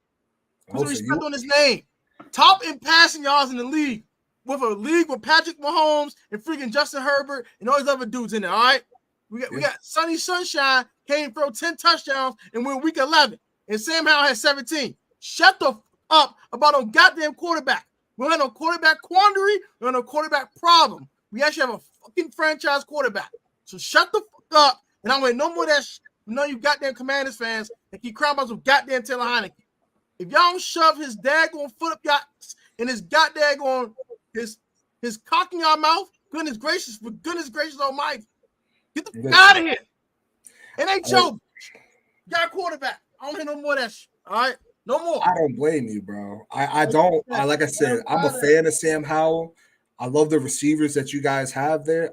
Put some respect on his name. Top in passing yards in the league. With a league with Patrick Mahomes and freaking Justin Herbert and all these other dudes in there, all right? We got Sonny Sunshine came throw 10 touchdowns and we're week 11. And Sam Howell has 17. Shut the up about a goddamn quarterback. We don't have no quarterback quandary. We don't have no quarterback problem. We actually have a fucking franchise quarterback. So shut the fuck up. And I want no more of that shit. None of you goddamn Commanders fans that keep crying about some goddamn Taylor Heineke. If y'all don't shove his daggone foot up y'all and his goddamn on his cock in your mouth, goodness gracious almighty. Get the fuck out of here. It ain't your got a quarterback. I don't hear no more of that shit. All right. No more. I don't blame you, bro. I don't. Like I said, I'm a fan of Sam Howell. I love the receivers that you guys have there.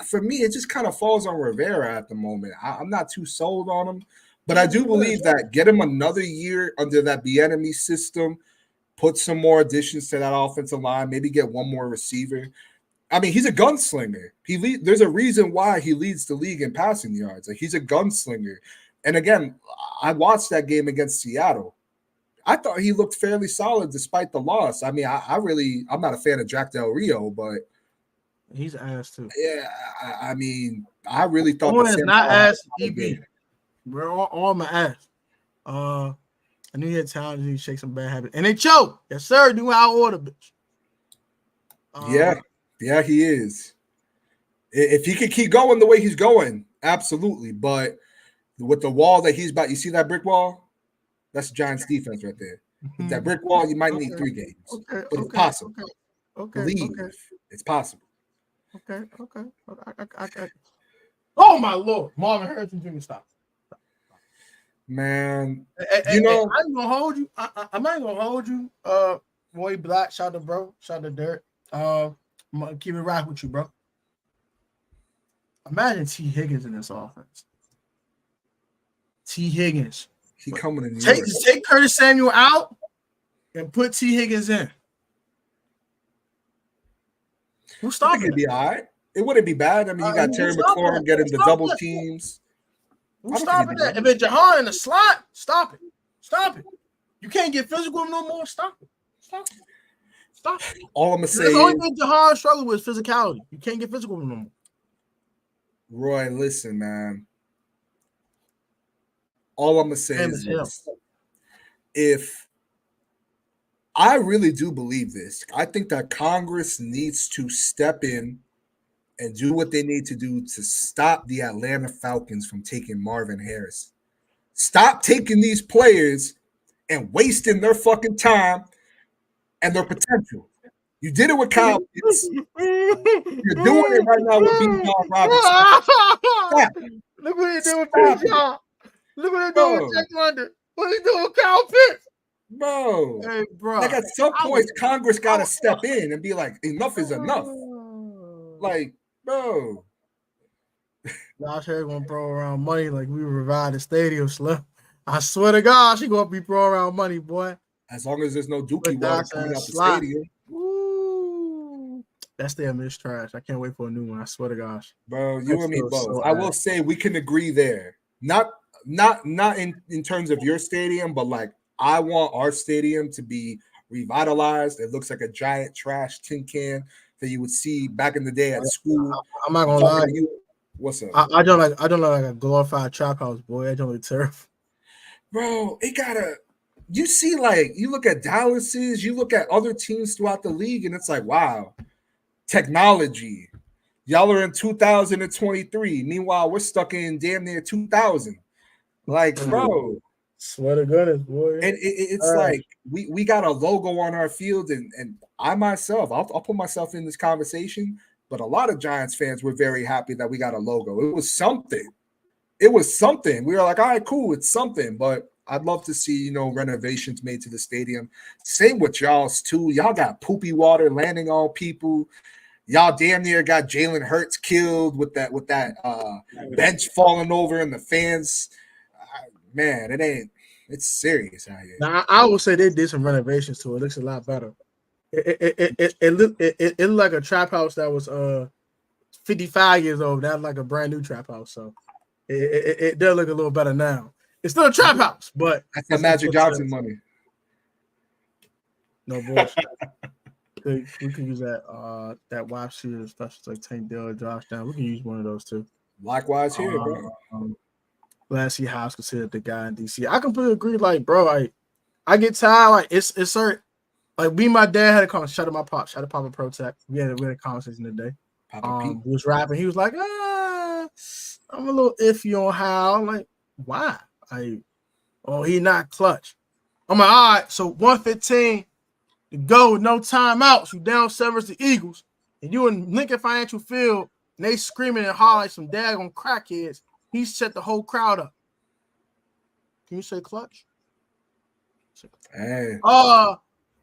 For me, it just kind of falls on Rivera at the moment. I'm not too sold on him, but I do believe that get him another year under that Bieniemy system, put some more additions to that offensive line, maybe get one more receiver. I mean, he's a gunslinger. There's a reason why he leads the league in passing yards. Like, he's a gunslinger. And again, I watched that game against Seattle. I thought he looked fairly solid despite the loss. I mean, I'm not a fan of Jack Del Rio, but he's ass too. Yeah, I mean, I really thought that Sam not ass. EB, we're all my ass. I knew he had talent. He shake some bad habits, and they choke. Yes, sir. Do our order, bitch. Yeah, he is. If he could keep going the way he's going, absolutely. But with the wall that he's about, you see that brick wall? That's the Giants defense right there. With that brick wall, you might need 3 games. But it's possible. Believe it's possible. Okay. Oh my Lord. Marvin Harrison Jr. Stop. Man. I'm not gonna hold you. I'm not gonna hold you. Roy Black, shout out to bro, shout out to Dirt. I'm gonna keep it right with you, bro. Imagine T. Higgins in this offense. T. Higgins. He coming in. Take Curtis Samuel out and put T. Higgins in. Who's stopping it? It'd be all right. It wouldn't be bad. I mean, you got Terry McLaurin getting the double teams. Who's stopping that? If it's Jahan in the slot, stop it. Stop it. You can't get physical with him no more. Stop it. Stop it. All I'm gonna say is the only thing Jahan struggled with is physicality. You can't get physical with him no more. Roy, listen, man. All I'm gonna say is this. If I really do believe this, I think that Congress needs to step in and do what they need to do to stop the Atlanta Falcons from taking Marvin Harrison. Stop taking these players and wasting their fucking time and their potential. You did it with Kyle Pitts. You're doing it right now with Bijan Robinson. Look what he did with Bijan. Look what they doing with Jack London. What he doing with Kyle Pitts? Bro. Hey, bro. Like, at some point, Congress got to step in and be like, enough is enough. Like, bro. Josh Harris gonna throw around money like we revive the stadium, Slim. I swear to God, she gonna be throwing around money, boy. As long as there's no Dookie water coming out the stadium. Ooh. That stadium is trash. I can't wait for a new one. I swear to gosh. Bro, you and me both. So I will say we can agree there. Not in terms of your stadium, but like I want our stadium to be revitalized. It looks like a giant trash tin can that you would see back in the day at school. I'm not gonna lie. What's up? I don't like a glorified trap house, boy. I don't like turf. Bro, it gotta. You see, like you look at Dallas's, you look at other teams throughout the league, and it's like, wow, technology. Y'all are in 2023. Meanwhile, we're stuck in damn near 2000. Like, bro. Swear to goodness, boy. And it's like we got a logo on our field, and I myself, I'll put myself in this conversation, but a lot of Giants fans were very happy that we got a logo. It was something. We were like, all right, cool, it's something. But I'd love to see, renovations made to the stadium. Same with y'all's too. Y'all got poopy water landing on people. Y'all damn near got Jalen Hurts killed with that bench falling over and the fans. Man, it ain't. It's serious out here. Now, I would say they did some renovations to it. It looks a lot better. It looked like a trap house that was 55 years old. That's like a brand new trap house. So it does look a little better now. It's still a trap house, but that's the Magic Johnson money. No bullshit. We can use that YC special like Tank Dillon, Josh Down. We can use one of those too. Likewise here, bro. Let's see how it's considered the guy in DC. I completely agree. Like, bro, I get tired. Like, it's certain. Like, my dad had a conversation. Shout out Papa Protect. We had a conversation today. He was rapping. He was like, I'm a little iffy on how. I'm like, why? He not clutch. I'm like, all right, so 115 to go with no timeouts. You down 7 versus the Eagles, and you in Lincoln Financial Field, and they screaming and hollering like some daggone crackheads. He set the whole crowd up. Can you say clutch? Hey.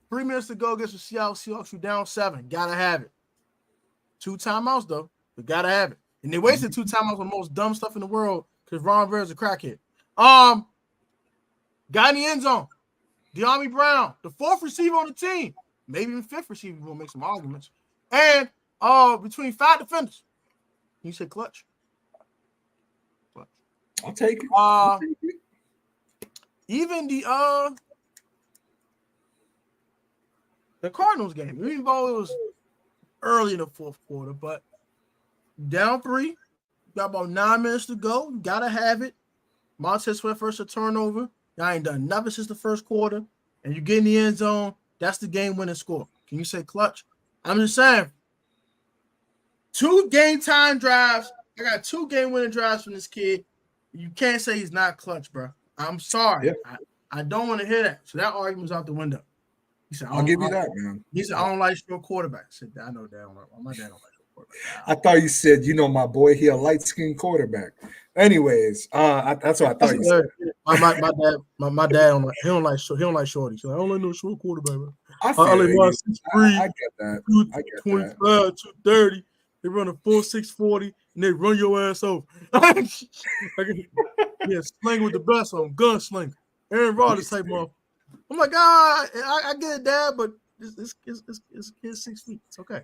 3 minutes to go against the Seattle Seahawks. You down 7. Gotta have it. 2 timeouts, though. We gotta have it. And they wasted 2 timeouts on the most dumb stuff in the world because Ron Rivera's a crackhead. Guy in the end zone. De'Ami Brown, the 4th receiver on the team. Maybe even 5th receiver. We'll make some arguments. And between 5 defenders. You say clutch? Clutch. I'll take it. Even the Cardinals game, even though it was early in the 4th quarter, but down 3, got about 9 minutes to go. You gotta have it. Montez Sweat first a turnover. I ain't done nothing since the 1st quarter, and you get in the end zone. That's the game-winning score. Can you say clutch? I'm just saying. 2 game-time drives. I got 2 game-winning drives from this kid. You can't say he's not clutch, bro. I'm sorry. Yeah. I don't want to hear that. So that argument's out the window. He said, I'll give you that, man. He said, I don't like short quarterbacks. I said, I know that. My dad don't like short quarterbacks. I thought you said, my boy, he a light-skinned quarterback. Anyways, that's what I thought you said. My dad don't like, he don't like shorty. So I don't like no short quarterback. Man. I get that. 225, 230. They run a full 640 and they run your ass over. Sling with the best on gunslinger. Aaron Rodgers type of. I'm like, I get it, Dad, but it's 6 feet. It's okay.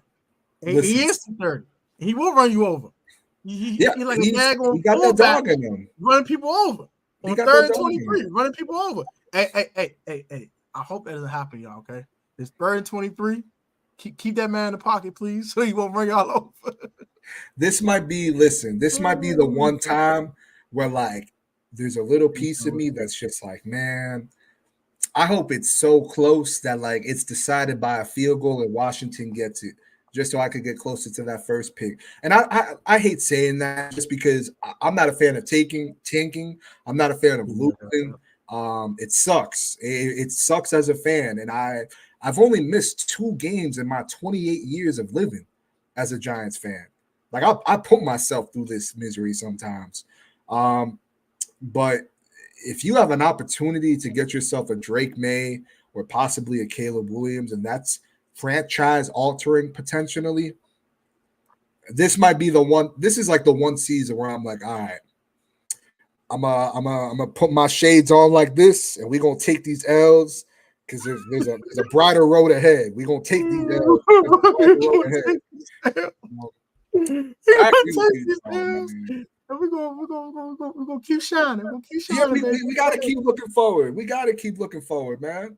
And he is 230. He will run you over. He like a daggone. He got that dog in him. Running people over. On 3rd and 23, running people over. Hey. I hope that doesn't happen, y'all, okay? It's 3rd and 23. Keep that man in the pocket, please, so he won't run y'all over. This might be the one time where, like, there's a little piece of me that's just like, man, I hope it's so close that, like, it's decided by a field goal and Washington gets it, just so I could get closer to that first pick. And I hate saying that just because I'm not a fan of tanking. I'm not a fan of losing. It sucks. It sucks as a fan. And I've only missed 2 games in my 28 years of living as a Giants fan. Like, I put myself through this misery sometimes. But if you have an opportunity to get yourself a Drake May or possibly a Caleb Williams, and that's franchise altering potentially, this might be the one. This is like the one season where I'm like, all right, I'm gonna put my shades on like this, and we're gonna take these L's because there's a brighter road ahead. We're gonna take these L's. We're gonna keep shining. We gotta keep looking forward. We gotta keep looking forward, man.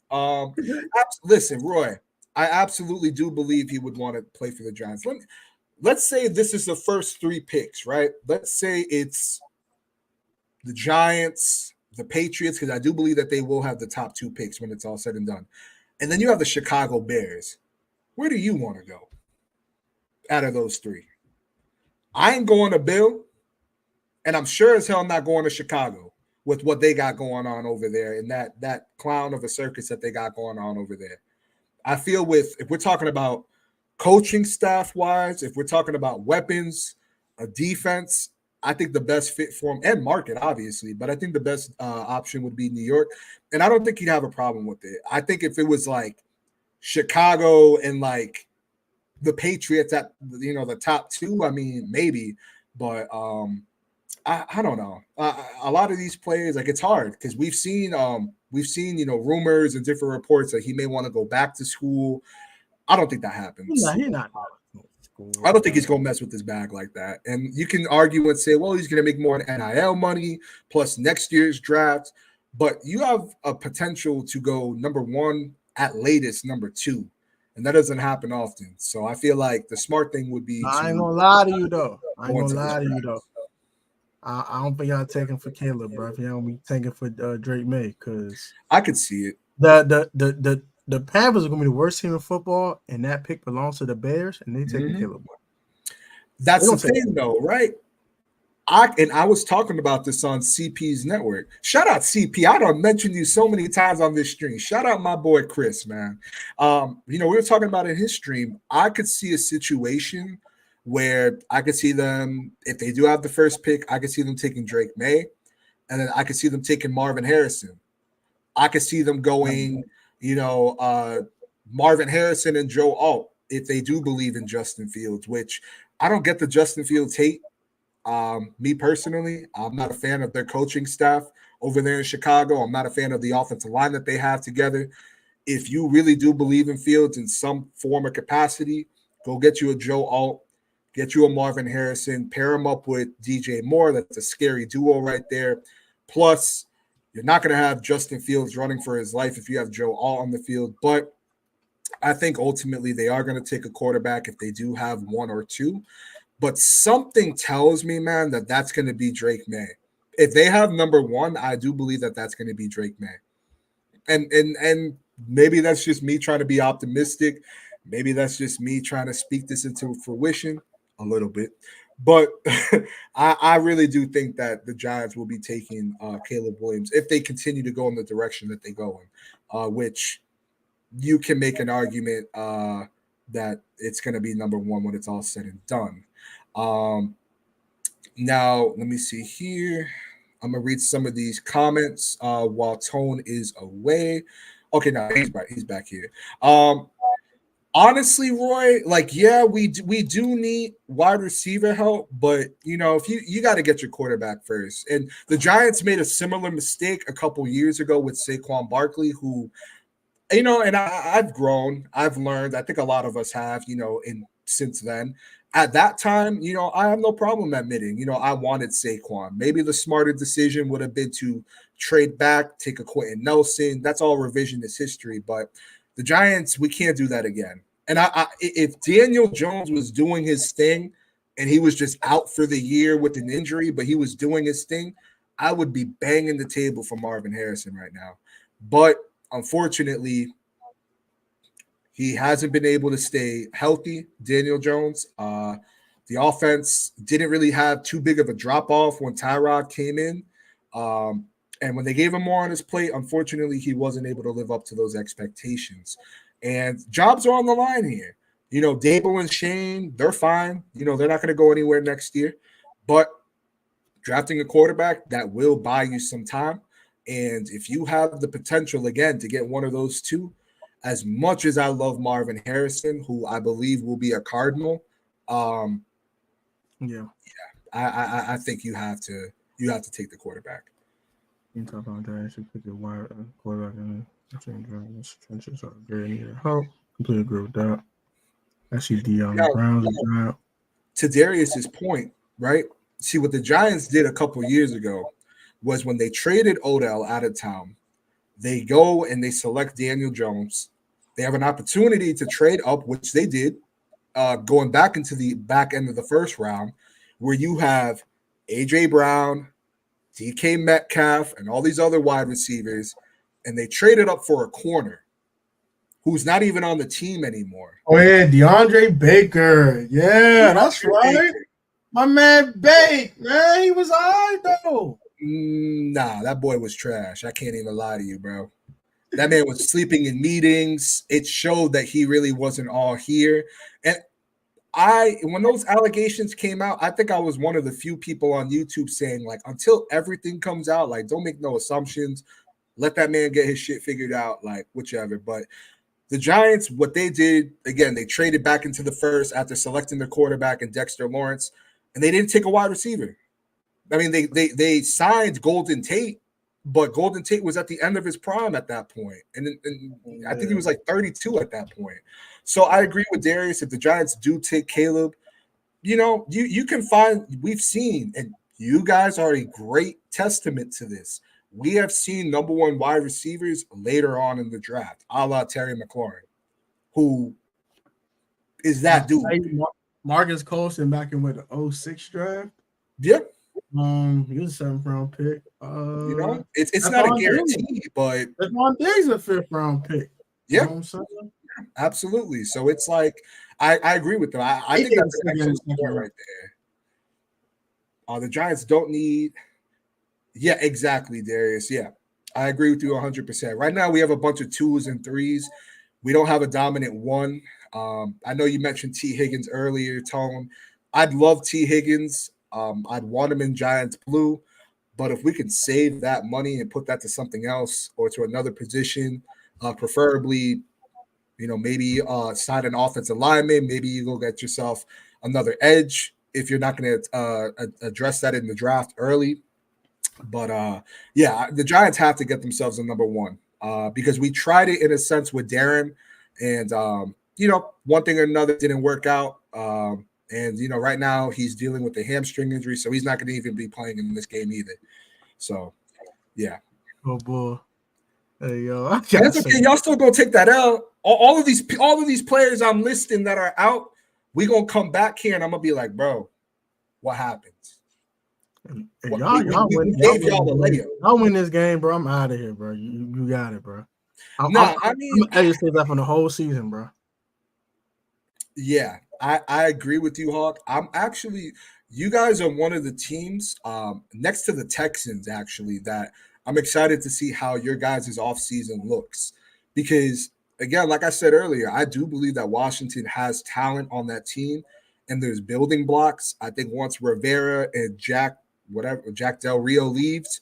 Listen, Roy, I absolutely do believe he would want to play for the Giants. Let's say this is the first 3 picks, right? Let's say it's the Giants, the Patriots, because I do believe that they will have the top 2 picks when it's all said and done. And then you have the Chicago Bears. Where do you want to go out of those 3? I ain't going to Bill, and I'm sure as hell not going to Chicago with what they got going on over there and that clown of a circus that they got going on over there. I feel if we're talking about coaching staff-wise, if we're talking about weapons, a defense, I think the best fit for him, and market, obviously, but I think the best option would be New York. And I don't think he'd have a problem with it. I think if it was like Chicago and like the Patriots at, the top 2, I mean, maybe. But I don't know. A lot of these players, like it's hard because we've seen rumors and different reports that he may want to go back to school. I don't think that happens. He's not. I don't think he's going to mess with his bag like that. And you can argue and say, well, he's going to make more NIL money plus next year's draft. But you have a potential to go number one, at latest number two. And that doesn't happen often. So I feel like the smart thing would be I ain't going to lie to you, though. I don't think y'all taking for Caleb, bro. If y'all be taking for Drake May, because I could see it. The Panthers are going to be the worst team in football, and that pick belongs to the Bears, and they taking Caleb. That's the thing, though, right? I was talking about this on CP's network. Shout out CP. I don't mention you so many times on this stream. Shout out my boy Chris, man. We were talking about in his stream. I could see a situation where I could see them, if they do have the first pick, I could see them taking Drake May, and then I could see them taking Marvin Harrison. I could see them going, Marvin Harrison and Joe Alt if they do believe in Justin Fields, which I don't get the Justin Fields hate. Me personally, I'm not a fan of their coaching staff over there in Chicago. I'm not a fan of the offensive line that they have together. If you really do believe in Fields in some form or capacity, go get you a Joe Alt, get you a Marvin Harrison, pair him up with DJ Moore. That's a scary duo right there. Plus, you're not going to have Justin Fields running for his life if you have Joe Alt on the field. But I think ultimately they are going to take a quarterback if they do have one or two. But something tells me, man, that that's going to be Drake May. If they have number one, I do believe that that's going to be Drake May. And maybe that's just me trying to be optimistic. Maybe that's just me trying to speak this into fruition a little bit. But I really do think that the Giants will be taking Caleb Williams if they continue to go in the direction that they go in, which you can make an argument that it's going to be number one when it's all said and done. Now, let me see here. I'm going to read some of these comments while Tone is away. Okay, now he's back here. Honestly, Roy, we do need wide receiver help, but if you got to get your quarterback first. And the Giants made a similar mistake a couple years ago with Saquon Barkley, who, and I've grown, I've learned. I think a lot of us have, since then. At that time, I have no problem admitting, I wanted Saquon. Maybe the smarter decision would have been to trade back, take a Quentin Nelson. That's all revisionist history, but the Giants, we can't do that again. And if Daniel Jones was doing his thing and he was just out for the year with an injury, but he was doing his thing, I would be banging the table for Marvin Harrison right now. But unfortunately, he hasn't been able to stay healthy, Daniel Jones. The offense didn't really have too big of a drop-off when Tyrod came in. And when they gave him more on his plate, unfortunately, he wasn't able to live up to those expectations. And jobs are on the line here. Dable and Shane, they're fine. They're not going to go anywhere next year. But drafting a quarterback, that will buy you some time. And if you have the potential, again, to get one of those two, as much as I love Marvin Harrison, who I believe will be a Cardinal, I think you have to take the quarterback. You talk about that. Should pick a wide quarterback in the trenches are very needed help. Completely agree with that. I see the Browns are to Darius's point, right? See what the Giants did a couple years ago was when they traded Odell out of town. They go and they select Daniel Jones. They have an opportunity to trade up, which they did, going back into the back end of the first round, where you have A.J. Brown, DK Metcalf, and all these other wide receivers, and they traded up for a corner who's not even on the team anymore. Oh, yeah, DeAndre Baker. Yeah, that's right. Baker. My man Bake, man, he was all right, though. Nah, that boy was trash. I can't even lie to you, bro. That man was sleeping in meetings. It showed that he really wasn't all here. And when those allegations came out, I think I was one of the few people on YouTube saying, until everything comes out, don't make no assumptions. Let that man get his shit figured out, whichever. But the Giants, what they did, again, they traded back into the first after selecting their quarterback and Dexter Lawrence, and they didn't take a wide receiver. I mean, they signed Golden Tate, but Golden Tate was at the end of his prime at that point, and I think he was like 32 at that point. So I agree with Darius. If the Giants do take Caleb, you can find. We've seen, and you guys are a great testament to this. We have seen number one wide receivers later on in the draft, a la Terry McLaurin, who is that dude. Marcus Colston back in the 06 draft. Yep. He was a 7th round pick. It's not a guarantee, but Stephon Diggs a 5th round pick. Yeah, you know what I'm saying? Absolutely. So it's like I agree with them. I think that's an excellent point right there. The Giants don't need. Yeah, exactly, Darius. Yeah, I agree with you 100%. Right now, we have a bunch of 2s and 3s. We don't have a dominant 1. I know you mentioned T. Higgins earlier, Tone. I'd love T. Higgins. I'd want him in Giants blue. But if we can save that money and put that to something else or to another position, preferably, maybe sign an offensive lineman. Maybe you go get yourself another edge if you're not going to address that in the draft early. But the Giants have to get themselves a number 1 because we tried it in a sense with Darren, and one thing or another didn't work out. And right now he's dealing with a hamstring injury, so he's not going to even be playing in this game either. So, yeah. Oh boy. Hey yo, that's okay. Y'all still gonna take that out. All of these players I'm listing that are out, we gonna come back here and I'm gonna be like, bro, what happens? Y'all win this game, bro. I'm out of here, bro. You got it, bro. I'm just say that for the whole season, bro. Yeah, I agree with you, Hawk. You guys are one of the teams next to the Texans, actually, that I'm excited to see how your guys' offseason looks. Because, again, like I said earlier, I do believe that Washington has talent on that team, and there's building blocks. I think once Rivera and Jack Del Rio leaves,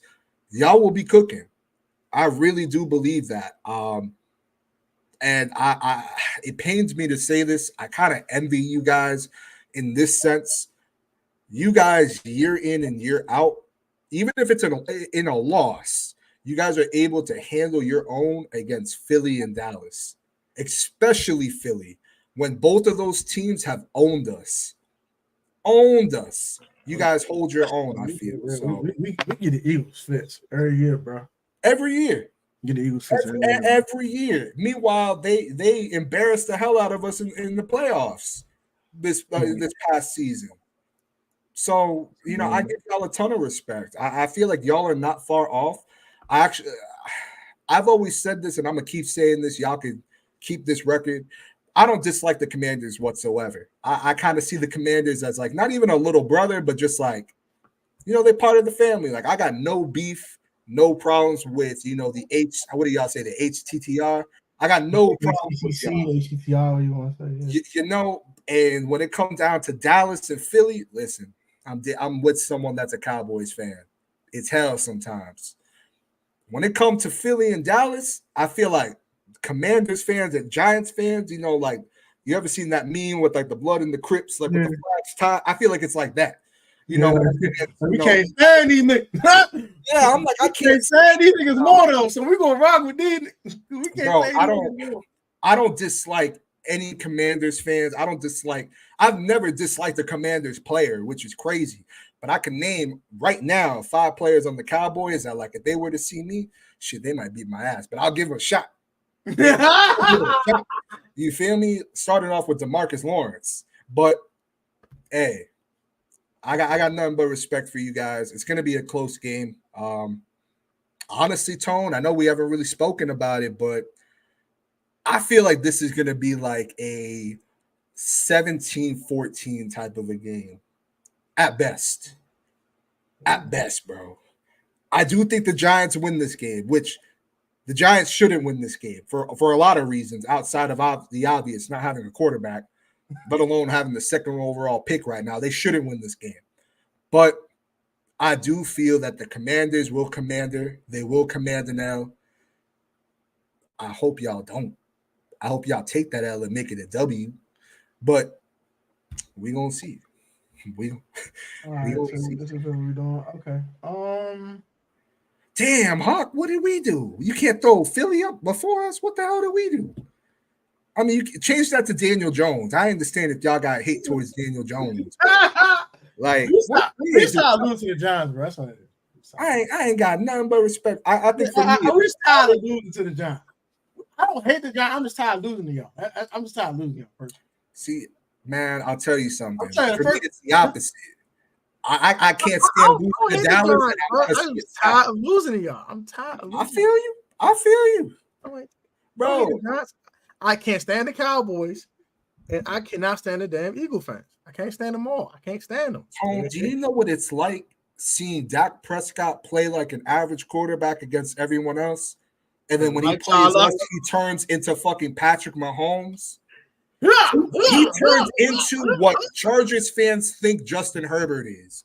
y'all will be cooking. I really do believe that. And it pains me to say this. I kind of envy you guys in this sense. You guys, year in and year out, even if it's in a loss, you guys are able to handle your own against Philly and Dallas, especially Philly, when both of those teams have owned us. You guys hold your own, I feel. So we get the Eagles fits every year, bro. Every year. Get the Eagles fits every year. Meanwhile, they embarrassed the hell out of us in the playoffs this past season. So, I give y'all a ton of respect. I feel like y'all are not far off. I've always said this, and I'm going to keep saying this. Y'all can keep this record. I don't dislike the Commanders whatsoever. I kind of see the Commanders as like not even a little brother, but just like, they're part of the family. Like I got no beef, no problems with, the what do y'all say, the HTTR? I got no problems with y'all. HTTR, you want to say? And when it comes down to Dallas and Philly, listen, I'm with someone that's a Cowboys fan. It's hell sometimes. When it comes to Philly and Dallas, I feel like Commanders fans and Giants fans, like you ever seen that meme with like the blood and the Crips, like with the flags tied? I feel like it's like that. We can't stand these niggas. Yeah, I'm like, I can't stand these niggas more though, so we're gonna rock with these. We can't I don't dislike any Commanders fans. I've never disliked a Commanders player, which is crazy. But I can name right now 5 players on the Cowboys that, like, if they were to see me, shit, they might beat my ass. But I'll give them a shot. You feel me? Starting off with DeMarcus Lawrence. But, hey, I got nothing but respect for you guys. It's going to be a close game. Honestly, Tone, I know we haven't really spoken about it, but I feel like this is going to be like a 17-14 type of a game. At best, bro. I do think the Giants win this game, which the Giants shouldn't win this game for a lot of reasons outside of the obvious, not having a quarterback, let alone having the 2nd overall pick right now. They shouldn't win this game. But I do feel that the Commanders will commander. They will command an L. I hope y'all don't. I hope y'all take that L and make it a W. But we're going to see. We All right, so this is what we're doing. Okay. Damn, Hawk, what did we do? You can't throw Philly up before us. What the hell did we do? I mean, you can change that to Daniel Jones. I understand if y'all got hate towards Daniel Jones. Like, we start losing to the Giants, bro. That's what it is. I ain't got nothing but respect. I think for me, I'm just tired of losing to the Giants. I don't hate the Giants. I'm just tired of losing to y'all. I'm just tired of losing y'all. Personally. See, man, I'll tell you something. I'm saying, for me, it's the opposite. I can't stand losing to Dallas. I'm tired of losing to y'all. I'm tired of losing. I feel you. I'm like, bro. I can't stand the Cowboys, and I cannot stand the damn Eagle fans. I can't stand them all. I can't stand them. Tone, do you know what it's like seeing Dak Prescott play like an average quarterback against everyone else? And then when he plays us, he turns into fucking Patrick Mahomes. He turns into what Chargers fans think Justin Herbert is.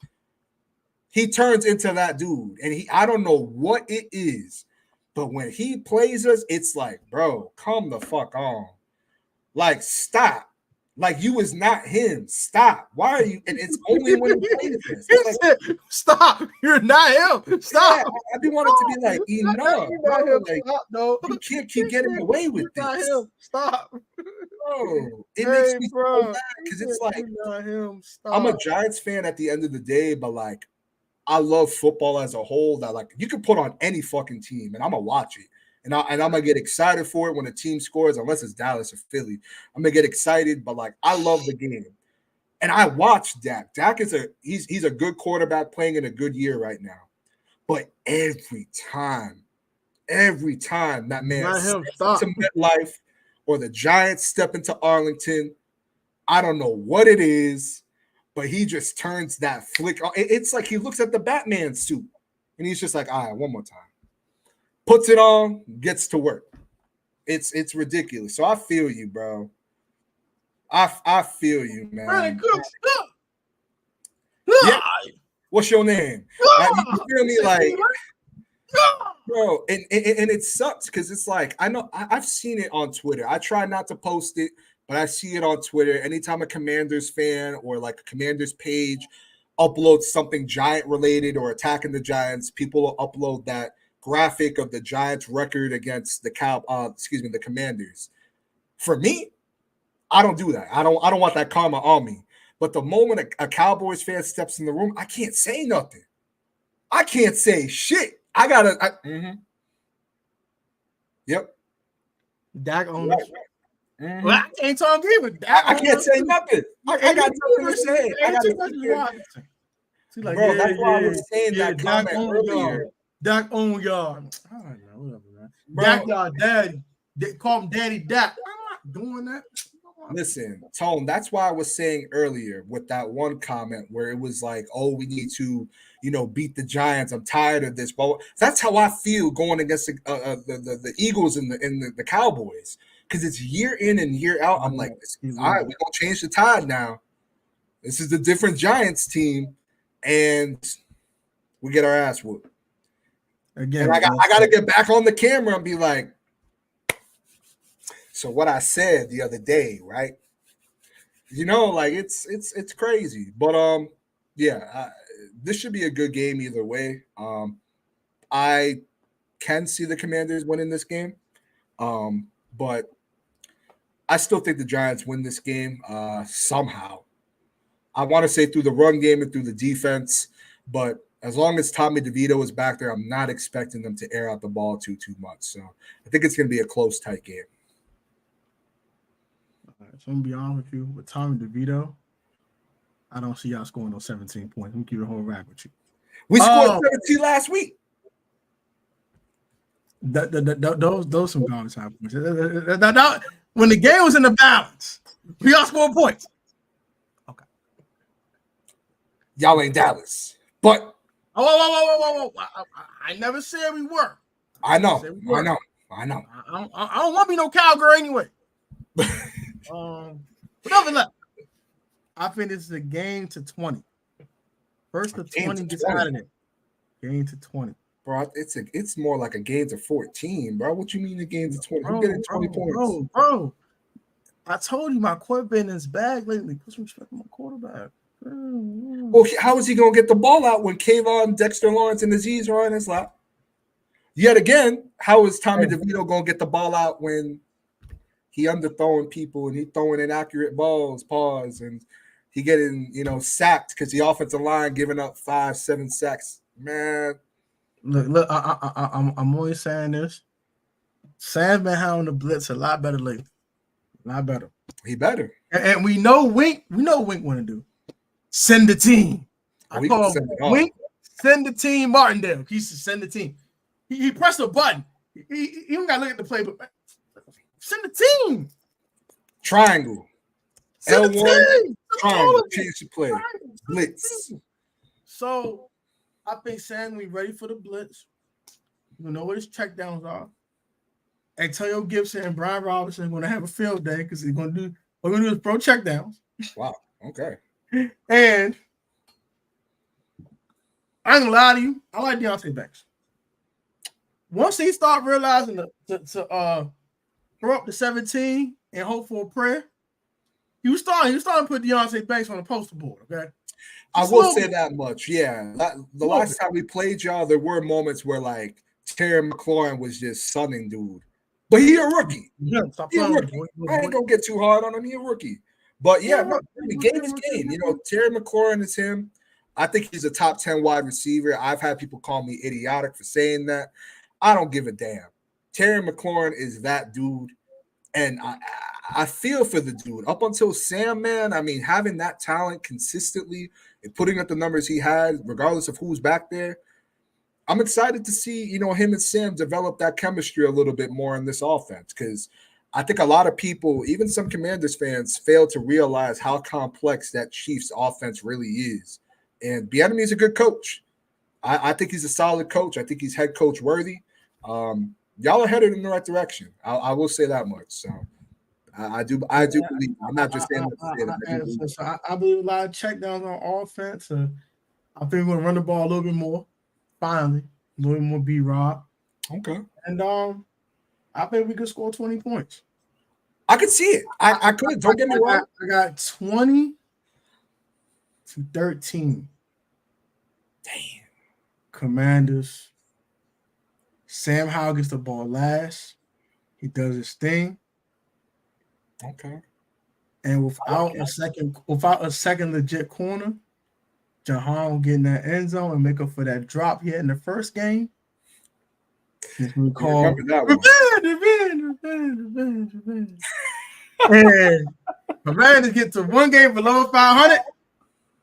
He turns into that dude. And I don't know what it is, but when he plays us, it's like, bro, come the fuck on. Like, stop. Like, you is not him. Stop. Why are you? And it's only when he plays this. Like, stop. You're not him. Stop. Yeah, I do want it to be like, enough. Bro. Like, stop, no. You can't keep getting away with this. Not him. Stop. Bro, it makes me so mad because it's like, I'm a Giants fan at the end of the day, but like, I love football as a whole. That like, you can put on any fucking team, and I'm gonna watch it. And I'm gonna get excited for it when a team scores, unless it's Dallas or Philly. I'm gonna get excited, but like I love the game, and I watch Dak. Dak is he's a good quarterback playing in a good year right now. But every time that man steps into MetLife or the Giants step into Arlington, I don't know what it is, but he just turns that flick. It's like he looks at the Batman suit, and he's just like, all right, one more time. Puts it on, gets to work. It's ridiculous. So I feel you, bro. I feel you, man. Yeah. What's your name? You feel me? Like, bro, and it sucks because it's like, I know I've seen it on Twitter. I try not to post it, but I see it on Twitter. Anytime a Commanders fan or like a Commanders page uploads something Giant related or attacking the Giants, people will upload that graphic of the Giants record against the Commanders. For me, I don't do that. I don't want that karma on me. But the moment a Cowboys fan steps in the room, I can't say nothing. I can't say shit. I gotta. Yep. Dak owns. Well, I can't talk either. I can't say nothing. I got nothing to say. Bro, that's why I was saying that comment earlier. Dak own y'all. I don't know, whatever, man. Dak y'all daddy. They call him Daddy Dak. I'm not doing that. Listen, Tone, that's why I was saying earlier with that one comment where it was like, oh, we need to, beat the Giants. I'm tired of this. But that's how I feel going against the Eagles and the Cowboys. Because it's year in and year out. I'm like, all right, we're going to change the tide now. This is the different Giants team. And we get our ass whooped. Again, and I got to get back on the camera and be like, so what I said the other day, right? Like it's crazy, but this should be a good game either way. I can see the Commanders winning this game, but I still think the Giants win this game somehow. I want to say through the run game and through the defense, but as long as Tommy DeVito is back there, I'm not expecting them to air out the ball too much. So I think it's going to be a close, tight game. All right, so I'm going to be honest with you. With Tommy DeVito, I don't see y'all scoring those 17 points. I'm going to keep the whole rap with you. We scored 17 last week. Those some garbage time points. When the game was in the balance, we all scored points. Okay. Y'all ain't Dallas. But whoa. I never said we were. I know. I don't want to be no cowgirl anyway. But other than that, I think it's a game to 20. First to 20 gets out of it. Game to 20. Bro, it's more like a game to 14, bro. What you mean a game to 20? Who getting 20 points? Bro. I told you my quarterback is bad lately. Put some respect on my quarterback. Well, how is he going to get the ball out when Kayvon, Dexter Lawrence, and Aziz are on his lap? Yet again, how is Tommy DeVito going to get the ball out when he underthrowing people and he throwing inaccurate balls, and he getting, sacked because the offensive line giving up 5-7 sacks? Man. Look, I'm always saying this. Sam's been handling the blitz a lot better lately. A lot better. He better. And we know Wink want to do. Send the team. I call him Wink, send the team Martindale. He said send the team. He pressed a button. He don't got to look at the play, but send the team. Triangle. Send L1. Triangle. Change the play. Blitz. So I think Sam, we ready for the blitz. You know what his checkdowns are. Antonio Gibson and Brian Robinson are going to have a field day because we're going to do is pro checkdowns. Wow. Okay. And I ain't gonna lie to you, I like Deonte Banks. Once he start realizing to throw up to 17 and hope for a prayer, he starting to put Deonte Banks on the poster board. Okay. I will say that much. Yeah. The last time we played y'all, there were moments where like Terry McLaurin was just sunning dude. But he a rookie. Yeah, he a rookie. I ain't gonna get too hard on him. He a rookie. But yeah, game is game. Terry McLaurin is him. I think he's a top 10 wide receiver. I've had people call me idiotic for saying that. I don't give a damn. Terry McLaurin is that dude. And I feel for the dude. Up until Sam, man, I mean, having that talent consistently and putting up the numbers he had, regardless of who's back there, I'm excited to see, him and Sam develop that chemistry a little bit more in this offense because I think a lot of people, even some Commanders fans, fail to realize how complex that Chiefs offense really is. And Bieniemy is a good coach. I think he's a solid coach. I think he's head coach worthy. Y'all are headed in the right direction. I will say that much. So I do believe. I'm not just saying that. I believe a lot of checkdowns on offense. I think we're going to run the ball a little bit more. Finally, a little bit more B-Rob. Okay. And I think we could score 20 points. I could see it. I could. Don't get me wrong. I got 20 to 13. Damn. Commanders. Sam Howell gets the ball last. He does his thing. Okay. And without a second legit corner, Jahan will get in that end zone and make up for that drop he had in the first game. We call revenge. And Commanders get to one game below 500,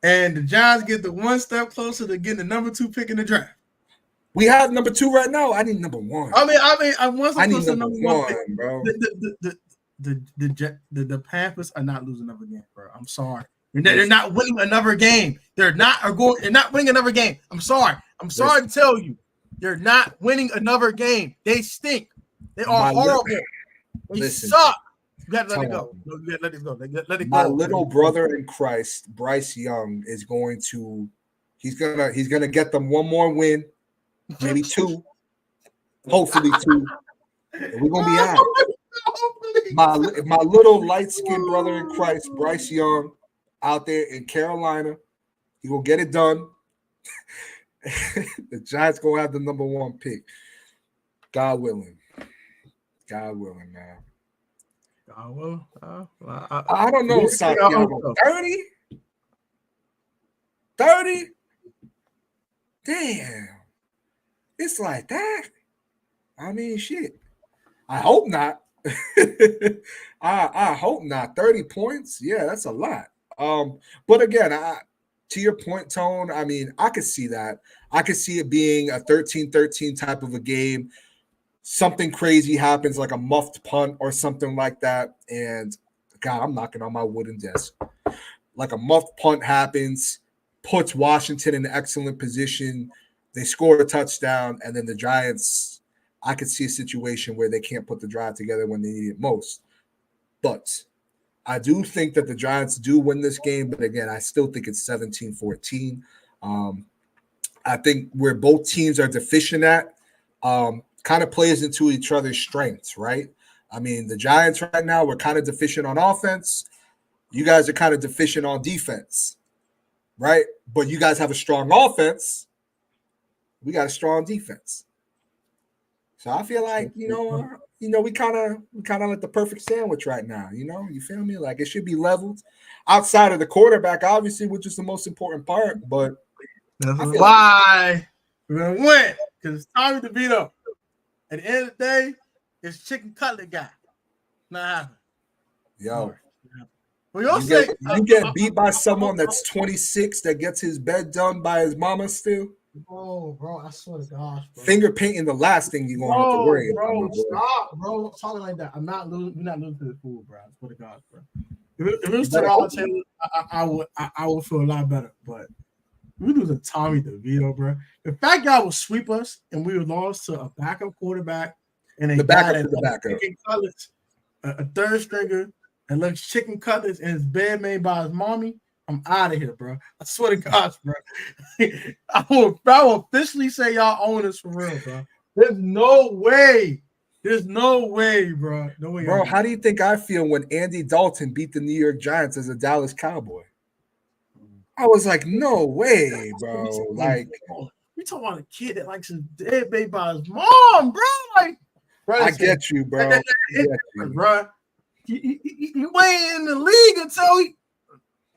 and the Giants get the one step closer to getting the number 2 pick in the draft. We have number 2 right now. I need number 1. I need number 1, bro. The Panthers are not losing another game, bro. I'm sorry. They're not winning another game. They're not winning another game. I'm sorry to tell you. They're not winning another game. They stink. They are horrible. They suck. You got to let it go. Let it go. Let it go. My little brother in Christ, Bryce Young, is going to. He's gonna get them one more win, maybe 2, hopefully 2. And we're gonna be out. My little light-skinned brother in Christ, Bryce Young, out there in Carolina, he will get it done. The Giants gonna have the number 1 pick. God willing. God willing, man. I don't know, Santiago. 30? 30? Damn. It's like that. I mean, shit. I hope not. I hope not. 30 points? Yeah, that's a lot. But again, to your point, Tone, I mean, I could see that. I could see it being a 13-13 type of a game. Something crazy happens, like a muffed punt or something like that. And, God, I'm knocking on my wooden desk. Like a muffed punt happens, puts Washington in an excellent position. They score a touchdown, and then the Giants, I could see a situation where they can't put the drive together when they need it most. But I do think that the Giants do win this game, but again, I still think it's 17-14. I think where both teams are deficient at kind of plays into each other's strengths, right? I mean, the Giants right now, we're kind of deficient on offense. You guys are kind of deficient on defense. right? But you guys have a strong offense. We got a strong defense. So I feel like, we kind of like the perfect sandwich right now. You feel me? Like it should be leveled outside of the quarterback, obviously, which is the most important part. But that's why we're gonna win because it's Tommy DeVito. At the end of the day, it's chicken cutlet guy. Not happening. Yo, well, you get beat by someone that's 26 that gets his bed done by his mama still. Oh, bro, I swear to gosh, bro. Finger painting the last thing you're gonna have to worry about. Bro, stop, bro. Talking like that. We're not losing to the fool, bro. I swear to God, bro. If it was Tyrod Taylor, I would feel a lot better. But we lose to Tommy DeVito, bro. The fact y'all would sweep us and we lost to a backup quarterback and a guy that a third stringer and looks chicken cutlets in his bed made by his mommy. I'm out of here, bro. I swear to God, bro. I will officially say y'all own us for real, bro. There's no way. There's no way, bro. No way. Bro, how do you think I feel when Andy Dalton beat the New York Giants as a Dallas Cowboy? I was like, no way, bro. Like, we talking about a kid that likes his dead baby by his mom, bro. Like, bro, I get you, bro. Bro. He went in the league until he.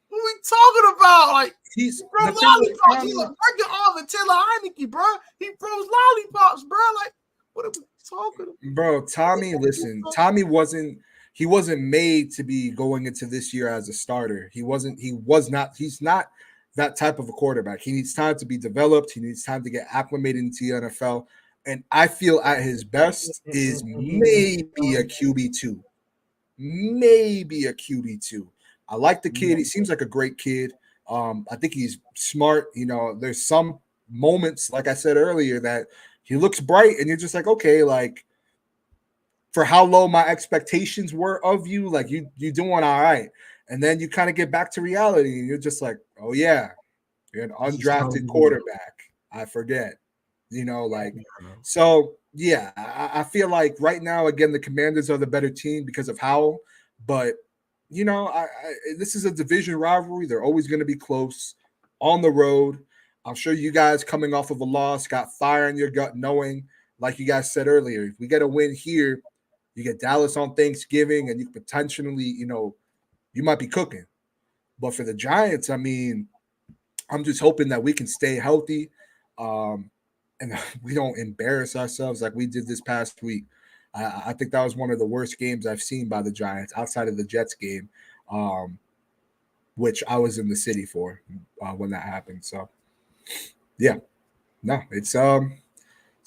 What we talking about? Like he's lollipops. He's like breaking off and Taylor Heineke, bro. He throws lollipops, bro. Like what are we talking about? Bro, Tommy, listen. Tommy wasn't made to be going into this year as a starter. He's not that type of a quarterback. He needs time to be developed. He needs time to get acclimated into the NFL. And I feel at his best is maybe a QB2. Maybe a QB2. I like the kid. He seems like a great kid. I think he's smart. There's some moments, like I said earlier, that he looks bright and you're just like, okay, like for how low my expectations were of you, like you're doing all right. And then you kind of get back to reality and you're just like, oh yeah, you're an undrafted quarterback. I forget, so yeah, I feel like right now, again, the Commanders are the better team because of Howell, but this is a division rivalry. They're always going to be close on the road. I'm sure you guys coming off of a loss got fire in your gut knowing, like you guys said earlier, if we get a win here, you get Dallas on Thanksgiving and you potentially, you might be cooking. But for the Giants, I mean, I'm just hoping that we can stay healthy and we don't embarrass ourselves like we did this past week. I think that was one of the worst games I've seen by the Giants outside of the Jets game, which I was in the city for when that happened. So, yeah, no, it's going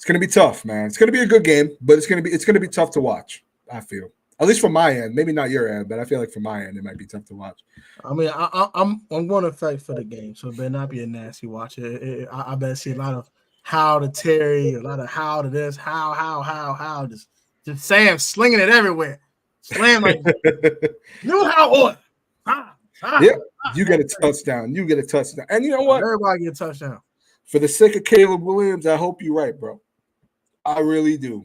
to be tough, man. It's going to be a good game, but it's going to be tough to watch. I feel, at least from my end, maybe not your end, but I feel like from my end it might be tough to watch. I mean, I'm going to fight for the game, so it better not be a nasty watch. I better see a lot of how to Terry, a lot of how to this, how just Sam slinging it everywhere. Slam like new how order. Yeah, you get a touchdown. You get a touchdown. And you know what? Everybody get a touchdown. For the sake of Caleb Williams, I hope you're right, bro. I really do.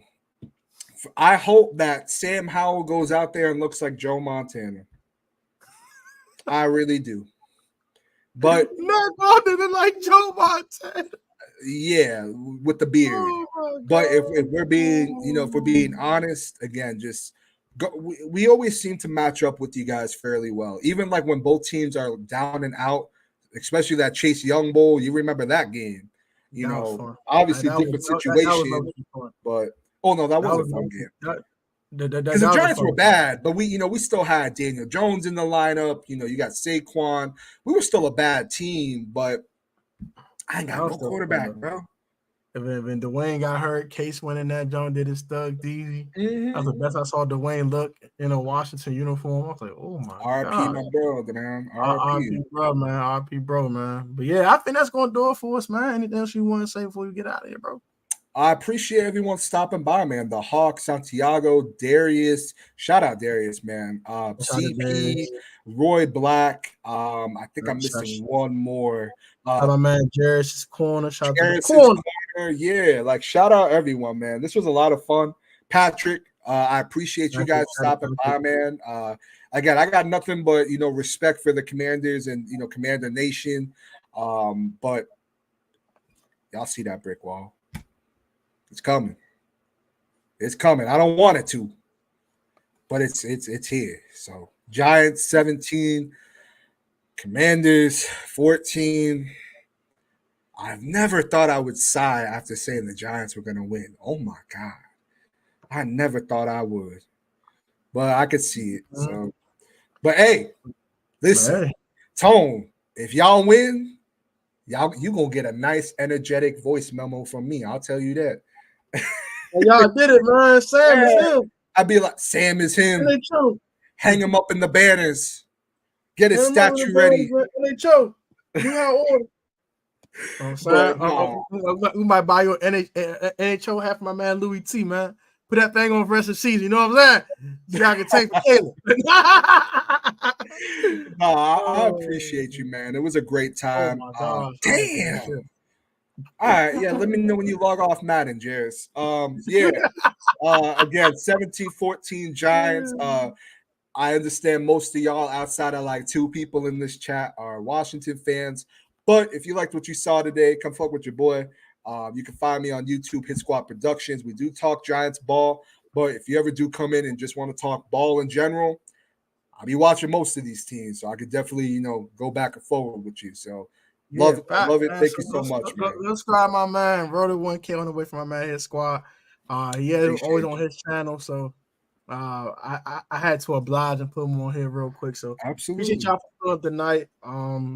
I hope that Sam Howell goes out there and looks like Joe Montana. I really do. But not going like Joe Montana. Yeah, with the beard. But if we're being honest, again, just we always seem to match up with you guys fairly well. Even like when both teams are down and out, especially that Chase Young Bowl. You remember that game? Obviously different situation. But that was a fun game. Because the Giants were bad, but we still had Daniel Jones in the lineup. You got Saquon. We were still a bad team, but I ain't got no quarterback, bro. When Dwayne got hurt, Case went in that joint, did his thug DZ. That was the best I saw Dwayne look in a Washington uniform. I was like, oh my God. RP, my bro, man. RP, bro, man. But yeah, I think that's going to do it for us, man. Anything else you want to say before we get out of here, bro? I appreciate everyone stopping by, man. The Hawk, Santiago, Darius. Shout out Darius, man. CP, Roy Black. I think I'm missing one more. Shout out, man. Jeris Corner. Shout out Corner. Yeah, like shout out everyone, man. This was a lot of fun. Patrick, I appreciate you guys stopping by, man. Again, I got nothing but respect for the Commanders and Commander Nation. But y'all see that brick wall. It's coming. It's coming. I don't want it to, but it's here. So Giants 17, Commanders 14. I've never thought I would sigh after saying the Giants were going to win. Oh my God. I never thought I would. But I could see it. So, but hey, listen, Tone, if y'all win, you gonna get a nice energetic voice memo from me. I'll tell you that. Y'all did it, man. Sam is him. I'd be like, Sam is him. Hang him up in the banners. Get his statue ready. They choke. We got order. We might buy your NHL hat for my man Louis T, man. Put that thing on for the rest of the season. You know what I'm saying? Y'all can take the Caleb. I appreciate you, man. It was a great time. Oh my gosh. Damn. All right, yeah. Let me know when you log off Madden, Jeris. Again, 17-14 Giants. I understand most of y'all outside of like 2 people in this chat are Washington fans. But if you liked what you saw today, come fuck with your boy. You can find me on YouTube, Hitsquad Productions. We do talk Giants ball, but if you ever do come in and just want to talk ball in general, I'll be watching most of these teams, so I could definitely, go back and forward with you. So love it. Thank you so much, man. Let's subscribe my man. Rode 1K on the way from my man Hitsquad. Always on his channel, so I had to oblige and put him on here real quick. So absolutely appreciate y'all for pulling up tonight.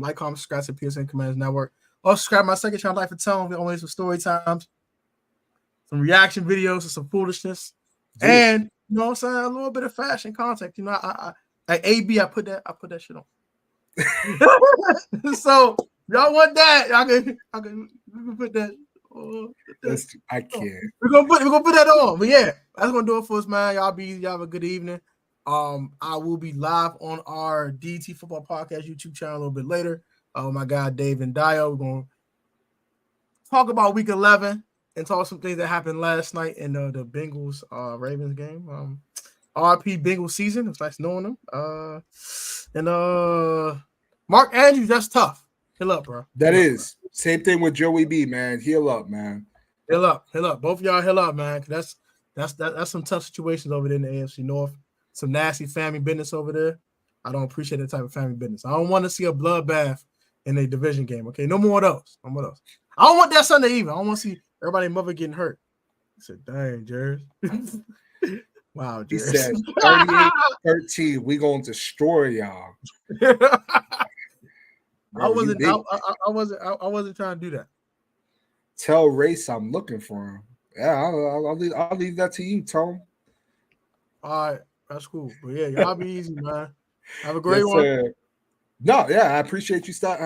Like, comment, subscribe to PSN Commanders Network. Also, subscribe to my second channel, Life of Tone. We always some story times, some reaction videos, and some foolishness. Dude. And you know what I'm saying, a little bit of fashion content. I AB, I put that shit on. So y'all want that? I can put that. I can't. We're gonna put that on. But yeah, that's gonna do it for us, man. Y'all have a good evening. I will be live on our DT Football Podcast YouTube channel a little bit later. My guy Dave and Dio. We're gonna talk about week 11 and talk some things that happened last night in the Bengals Ravens game. RP Bengals season. It's nice knowing them. And Mark Andrews, that's tough. Heal up, bro. That is same thing with Joey B, man. Heal up, man. Heal up. Both of y'all heal up, man. That's some tough situations over there in the AFC North. Some nasty family business over there. I don't appreciate that type of family business. I don't want to see a bloodbath in a division game. Okay, no more of those. I don't want that Sunday even. I don't want to see everybody's mother getting hurt. I said, dang, Jeris. Wow, he Jeris. said 38-13. We gonna destroy y'all. I wasn't trying to do that. Tell Race I'm looking for him. Yeah, I'll leave that to you, Tom. All right, that's cool. But yeah, y'all be easy, man. Have a great one. No, yeah, I appreciate you starting.